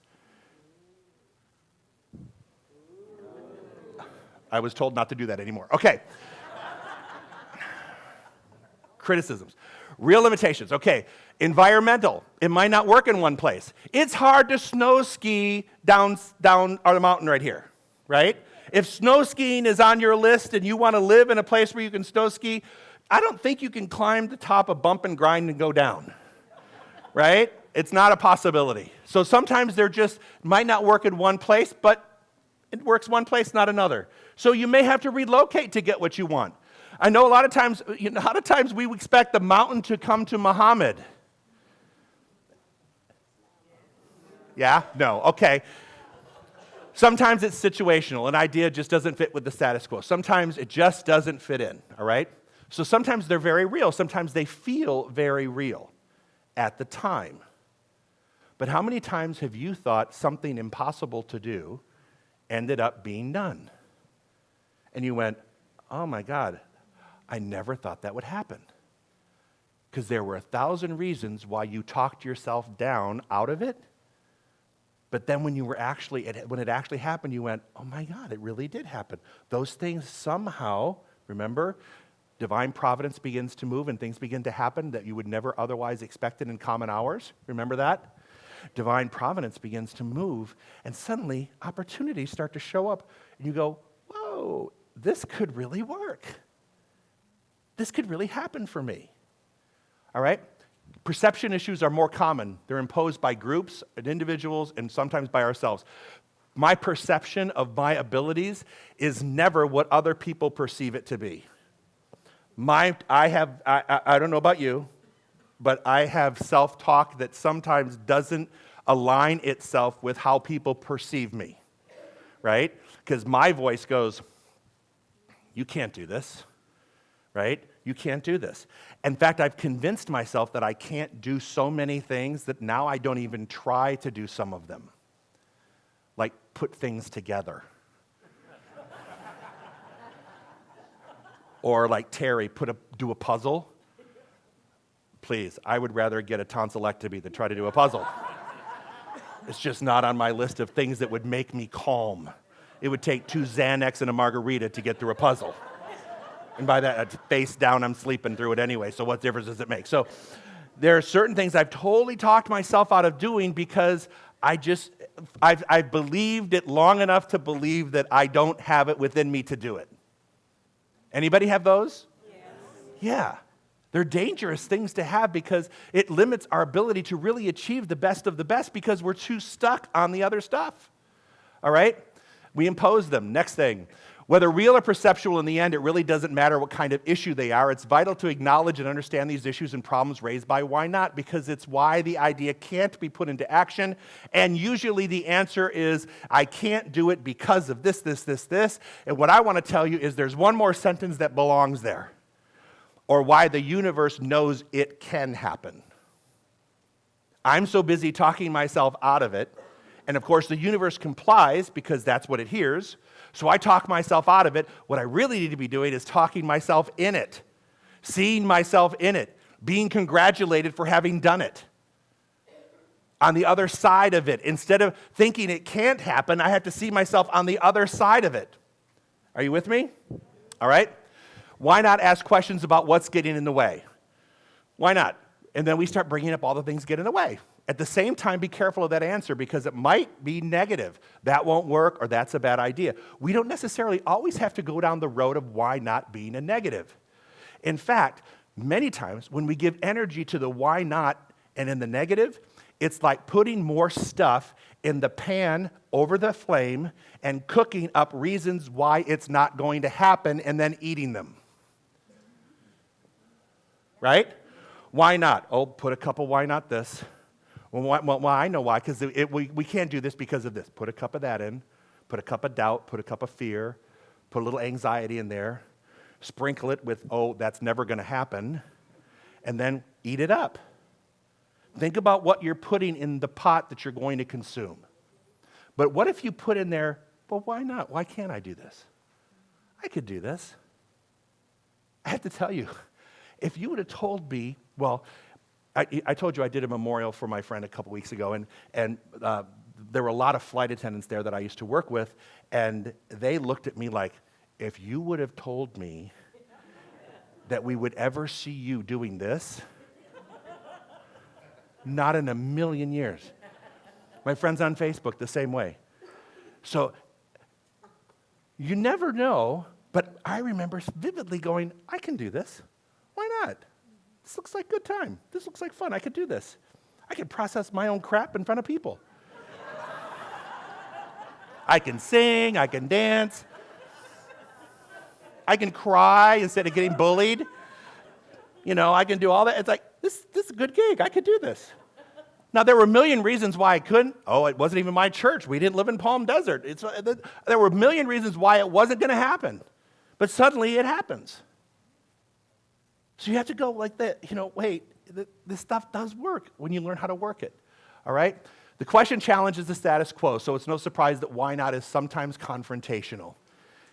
I was told not to do that anymore. Okay. Criticisms. Real limitations. Okay. Environmental. It might not work in one place. It's hard to snow ski down our mountain right here, right? If snow skiing is on your list and you want to live in a place where you can snow ski, I don't think you can climb the top of Bump and Grind and go down, right? It's not a possibility. So sometimes they're just, might not work in one place, but it works one place, not another. So you may have to relocate to get what you want. I know a lot of times we expect the mountain to come to Muhammad. Yeah? No. Okay. Sometimes it's situational. An idea just doesn't fit with the status quo. Sometimes it just doesn't fit in, all right? So sometimes they're very real. Sometimes they feel very real at the time. But how many times have you thought something impossible to do ended up being done? And you went, oh my God, I never thought that would happen. Because there were 1,000 reasons why you talked yourself down out of it. But then when it actually happened, you went, oh my God, it really did happen. Those things somehow, remember, divine providence begins to move and things begin to happen that you would never otherwise expect in common hours. Remember that? Divine providence begins to move and suddenly opportunities start to show up and you go, whoa, this could really work. This could really happen for me. All right? Perception issues are more common. They're imposed by groups and individuals and sometimes by ourselves. My perception of my abilities is never what other people perceive it to be. I don't know about you, but I have self-talk that sometimes doesn't align itself with how people perceive me, right? Because my voice goes, you can't do this, right? You can't do this. In fact, I've convinced myself that I can't do so many things that now I don't even try to do some of them. Like put things together. Or like Terry, do a puzzle. Please, I would rather get a tonsillectomy than try to do a puzzle. It's just not on my list of things that would make me calm. It would take 2 Xanax and a margarita to get through a puzzle. And by that, face down, I'm sleeping through it anyway, so what difference does it make? So there are certain things I've totally talked myself out of doing because I've believed it long enough to believe that I don't have it within me to do it. Anybody have those? Yes. Yeah. They're dangerous things to have because it limits our ability to really achieve the best of the best because we're too stuck on the other stuff. All right? We impose them. Next thing. Whether real or perceptual, in the end, it really doesn't matter what kind of issue they are. It's vital to acknowledge and understand these issues and problems raised by why not, because it's why the idea can't be put into action. And usually the answer is, I can't do it because of this, this, this, this. And what I want to tell you is there's one more sentence that belongs there, or why the universe knows it can happen. I'm so busy talking myself out of it, and of course the universe complies because that's what it hears. So I talk myself out of it. What I really need to be doing is talking myself in it, seeing myself in it, being congratulated for having done it. On the other side of it, instead of thinking it can't happen, I have to see myself on the other side of it. Are you with me? All right? Why not ask questions about what's getting in the way? Why not? And then we start bringing up all the things get in the way. At the same time, be careful of that answer because it might be negative. That won't work or that's a bad idea. We don't necessarily always have to go down the road of why not being a negative. In fact, many times when we give energy to the why not and in the negative, it's like putting more stuff in the pan over the flame and cooking up reasons why it's not going to happen and then eating them. Right? Why not? Oh, put a couple why not this. Well, I know why, because we can't do this because of this. Put a cup of that in, put a cup of doubt, put a cup of fear, put a little anxiety in there, sprinkle it with, oh, that's never going to happen, and then eat it up. Think about what you're putting in the pot that you're going to consume. But what if you put in there, well, why not? Why can't I do this? I could do this. I have to tell you, if you would have told me, well, I told you I did a memorial for my friend a couple weeks ago, and there were a lot of flight attendants there that I used to work with, and they looked at me like, if you would have told me that we would ever see you doing this, not in a million years. My friends on Facebook, the same way. So you never know, but I remember vividly going, I can do this. Why not? This looks like good time. This looks like fun. I could do this. I could process my own crap in front of people. I can sing. I can dance. I can cry instead of getting bullied. You know, I can do all that. It's like, this is a good gig. I could do this. Now, there were a million reasons why I couldn't. Oh, it wasn't even my church. We didn't live in Palm Desert. There were a million reasons why it wasn't going to happen. But suddenly it happens. So you have to go like that, wait, this stuff does work when you learn how to work it, all right? The question challenges the status quo, so it's no surprise that why not is sometimes confrontational.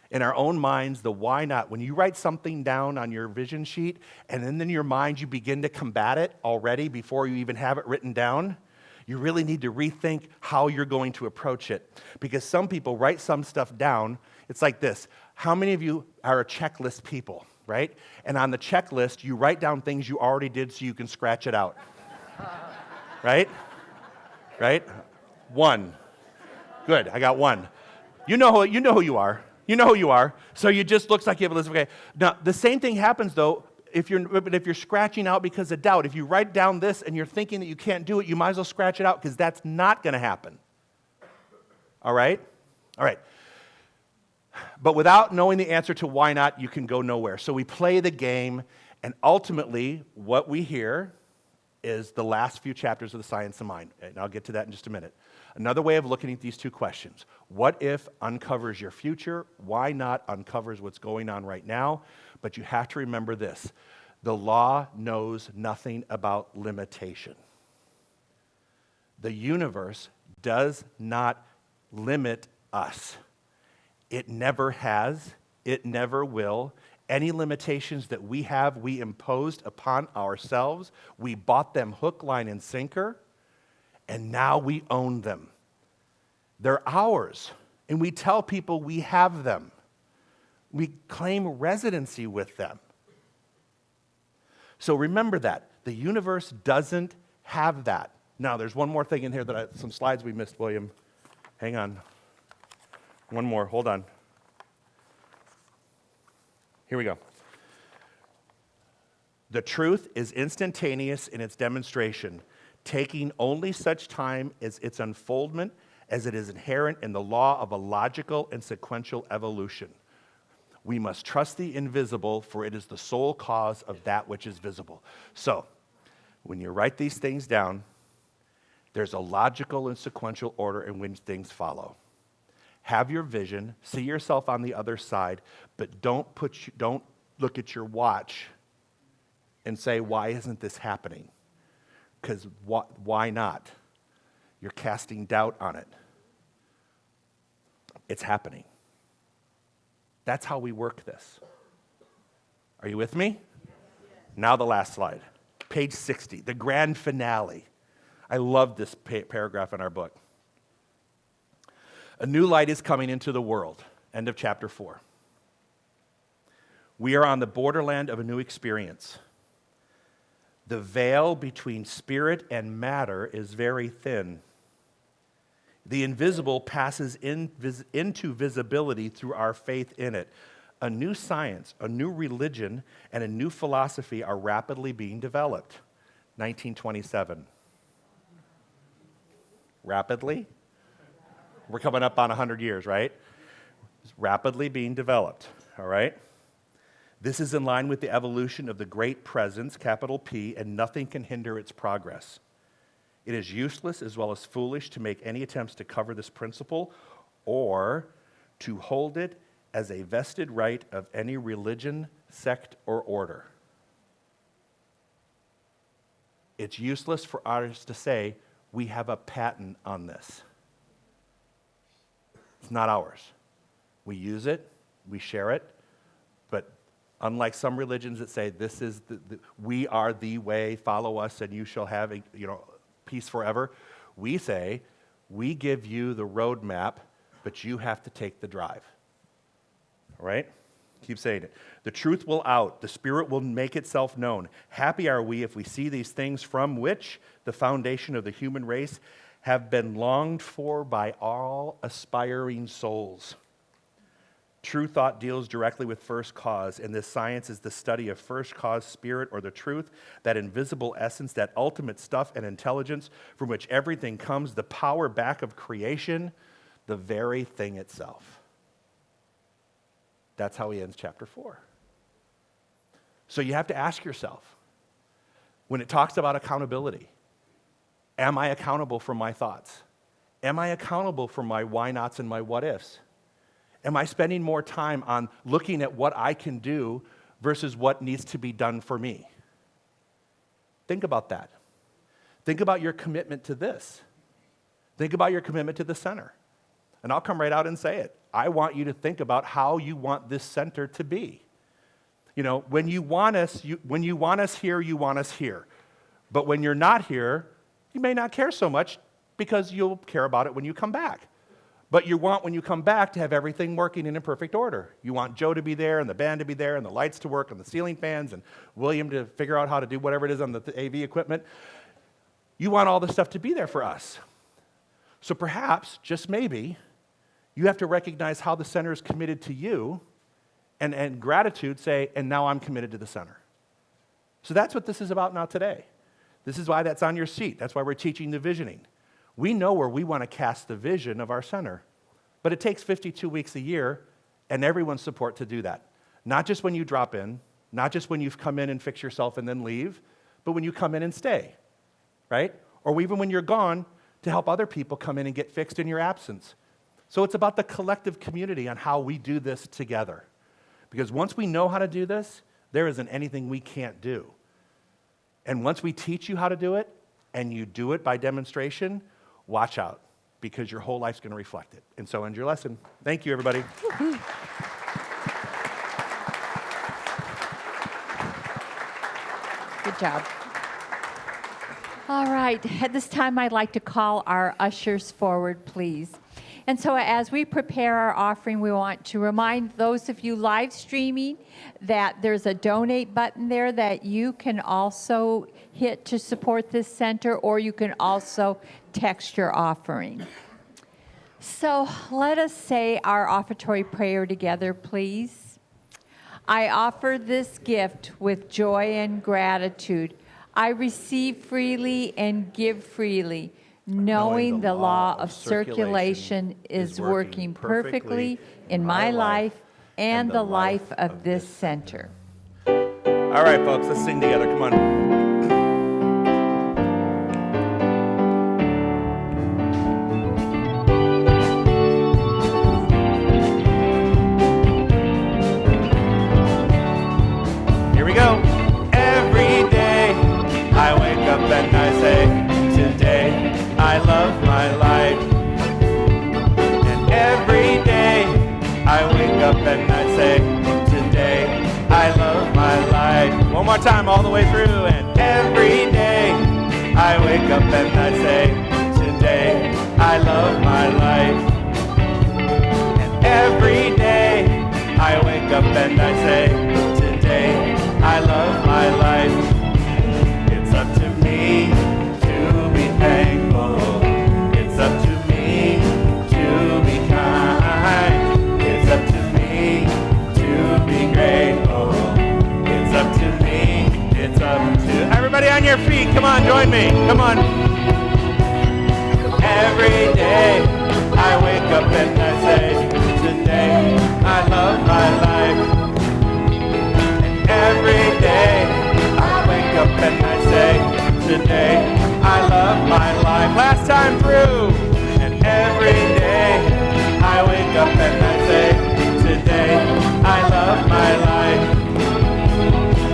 In our own minds, the why not, when you write something down on your vision sheet and then in your mind you begin to combat it already before you even have it written down, you really need to rethink how you're going to approach it. Because some people write some stuff down. It's like this. How many of you are a checklist people? Right? And on the checklist, you write down things you already did so you can scratch it out. Right? Right? 1. Good, I got 1. You know who you are. You know who you are. So you just looks like you have a list. Okay. Now, the same thing happens, though, if you're scratching out because of doubt. If you write down this and you're thinking that you can't do it, you might as well scratch it out because that's not going to happen. All right? All right. But without knowing the answer to why not, you can go nowhere. So we play the game, and ultimately, what we hear is the last few chapters of the Science of Mind. And I'll get to that in just a minute. Another way of looking at these two questions. What if uncovers your future? Why not uncovers what's going on right now? But you have to remember this. The law knows nothing about limitation. The universe does not limit us. It never has, it never will, Any limitations that we have, we imposed upon ourselves. We bought them hook, line, and sinker, and now we own them. They're ours, and we tell people we have them. We claim residency with them. So remember that. The universe doesn't have that. Now, there's one more thing in here some slides we missed, William. Hang on. One more, hold on. Here we go. The truth is instantaneous in its demonstration, taking only such time as its unfoldment as it is inherent in the law of a logical and sequential evolution. We must trust the invisible, for it is the sole cause of that which is visible. So, when you write these things down, there's a logical and sequential order in which things follow. Have your vision, see yourself on the other side, but don't look at your watch and say, why isn't this happening? Because why not? You're casting doubt on it. It's happening. That's how we work this. Are you with me? Now the last slide. Page 60, the grand finale. I love this paragraph in our book. A new light is coming into the world. End of chapter 4. We are on the borderland of a new experience. The veil between spirit and matter is very thin. The invisible passes into visibility through our faith in it. A new science, a new religion, and a new philosophy are rapidly being developed. 1927. Rapidly? We're coming up on 100 years, right? It's rapidly being developed, all right? This is in line with the evolution of the great presence, capital P, and nothing can hinder its progress. It is useless as well as foolish to make any attempts to cover this principle or to hold it as a vested right of any religion, sect, or order. It's useless for others to say, we have a patent on this. It's not ours. We use it, we share it, but unlike some religions that say, this is we are the way, follow us and you shall have peace forever, we say, we give you the roadmap, but you have to take the drive. All right? Keep saying it. The truth will out. The Spirit will make itself known. Happy are we if we see these things from which the foundation of the human race have been longed for by all aspiring souls. True thought deals directly with first cause, and this science is the study of first cause spirit or the truth, that invisible essence, that ultimate stuff and intelligence from which everything comes, the power back of creation, the very thing itself. That's how he ends chapter 4. So you have to ask yourself, when it talks about accountability, am I accountable for my thoughts? Am I accountable for my why nots and my what ifs? Am I spending more time on looking at what I can do versus what needs to be done for me? Think about that. Think about your commitment to this. Think about your commitment to the center. And I'll come right out and say it. I want you to think about how you want this center to be. You know, when you want us here, you want us here. But when you're not here, you may not care so much because you'll care about it when you come back. But you want, when you come back, to have everything working in a perfect order. You want Joe to be there, and the band to be there, and the lights to work, and the ceiling fans, and William to figure out how to do whatever it is on the AV equipment. You want all this stuff to be there for us. So perhaps, just maybe, you have to recognize how the center is committed to you, and gratitude say, and now I'm committed to the center. So that's what this is about now today. This is why that's on your seat. That's why we're teaching the visioning. We know where we want to cast the vision of our center, but it takes 52 weeks a year and everyone's support to do that. Not just when you drop in, not just when you've come in and fix yourself and then leave, but when you come in and stay, right? Or even when you're gone, to help other people come in and get fixed in your absence. So it's about the collective community on how we do this together. Because once we know how to do this, there isn't anything we can't do. And once we teach you how to do it, and you do it by demonstration, watch out, because your whole life's going to reflect it. And so end your lesson. Thank you, everybody. job. All right, at this time, I'd like to call our ushers forward, please. And so as we prepare our offering, we want to remind those of you live streaming that there's a donate button there that you can also hit to support this center, or you can also text your offering. So let us say our offertory prayer together, please. I offer this gift with joy and gratitude. I receive freely and give freely, knowing the law of circulation is working perfectly in my life and the life of this center. All right, folks, let's sing together. Come on. Here we go. Every day I wake up and I say, today I love my life. And every day I wake up and I say, today I love my life. One more time all the way through. And every day I wake up and I say, today I love my life. And every day I wake up and I say, today I love my life. It's up to me to be thankful. It's up to me to be kind. It's up to me to be grateful. It's up to me. It's up to everybody on your feet. Come on, join me. Come on. Every day I wake up and I say, today I love my life. And every day I wake up and I say, today I love my life. Last time through. And every day I wake up and I say, today I love my life.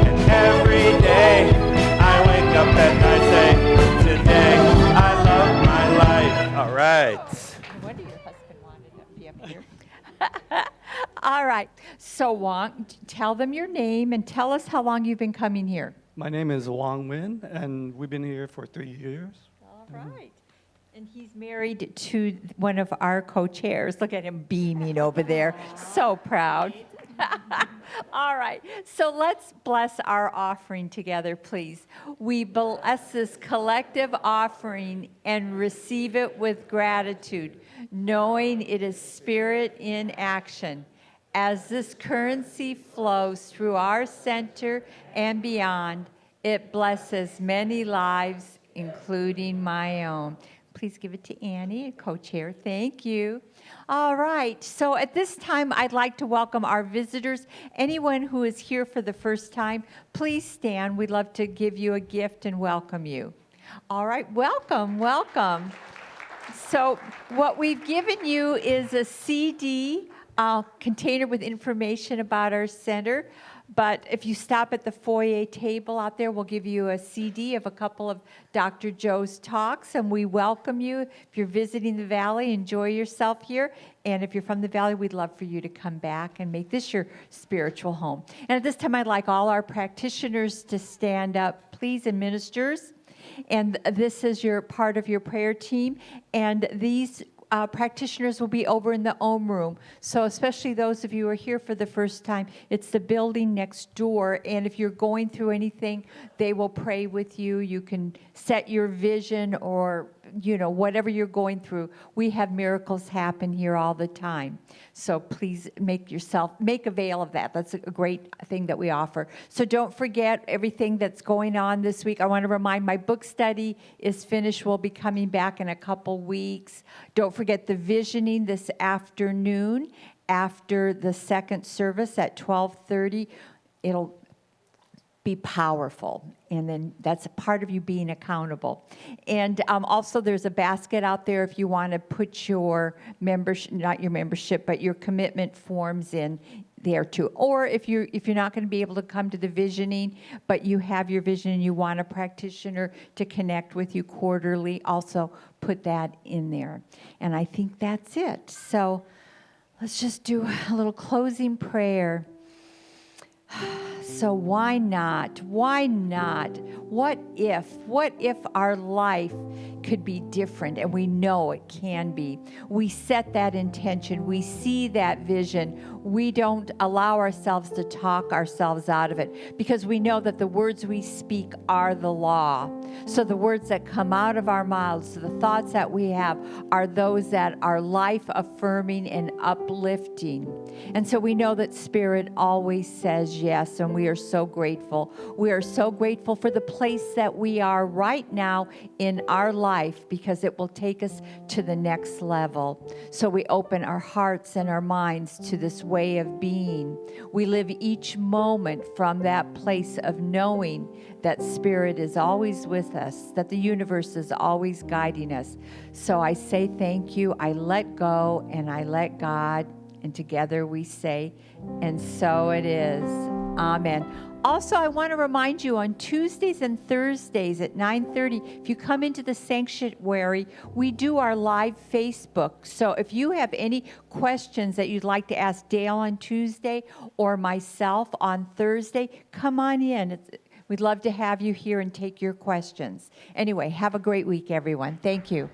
And every day I wake up and I say, today I love my life. All right. No wonder your husband wanted to be up here. All right. So, Wong, tell them your name and tell us how long you've been coming here. My name is Wong Win, and we've been here for 3 years. All right. And he's married to one of our co-chairs. Look at him beaming over there. So proud. All right. So let's bless our offering together, please. We bless this collective offering and receive it with gratitude, knowing it is spirit in action. As this currency flows through our center and beyond, it blesses many lives, including my own. Please give it to Annie, co-chair. Thank you. All right. So at this time, I'd like to welcome our visitors. Anyone who is here for the first time, please stand. We'd love to give you a gift and welcome you. All right. Welcome. Welcome. So what we've given you is a CD container with information about our center. But if you stop at the foyer table out there, we'll give you a CD of a couple of Dr. Joe's talks, and we welcome you. If you're visiting the Valley, enjoy yourself here. And if you're from the Valley, we'd love for you to come back and make this your spiritual home. And at this time, I'd like all our practitioners to stand up, please, and ministers. And this is your part of your prayer team. And these practitioners will be over in the Om room. So especially those of you who are here for the first time, it's the building next door. And if you're going through anything, they will pray with you. You can set your vision or, whatever you're going through. We have miracles happen here all the time. So please make avail of that. That's a great thing that we offer. So don't forget everything that's going on this week. I want to remind my book study is finished. We'll be coming back in a couple weeks. Don't forget the visioning this afternoon after the second service at 12:30. It'll be powerful, and then that's a part of you being accountable. And also there's a basket out there if you want to put your your commitment forms in there too. Or if you're not going to be able to come to the visioning, but you have your vision and you want a practitioner to connect with you quarterly, also put that in there. And I think that's it. So let's just do a little closing prayer. So why not? Why not? What if our life could be different? And we know it can be. We set that intention. We see that vision. We don't allow ourselves to talk ourselves out of it because we know that the words we speak are the law. So the words that come out of our mouths, the thoughts that we have are those that are life affirming and uplifting. And so we know that Spirit always says yes, and we are so grateful. We are so grateful for the place that we are right now in our life because it will take us to the next level. So we open our hearts and our minds to this way of being. We live each moment from that place of knowing that Spirit is always with us, that the universe is always guiding us. So I say thank you. I let go and I let God. And together we say, and so it is. Amen. Also, I want to remind you on Tuesdays and Thursdays at 9:30, if you come into the sanctuary, we do our live Facebook. So if you have any questions that you'd like to ask Dale on Tuesday or myself on Thursday, come on in. We'd love to have you here and take your questions. Anyway, have a great week, everyone. Thank you.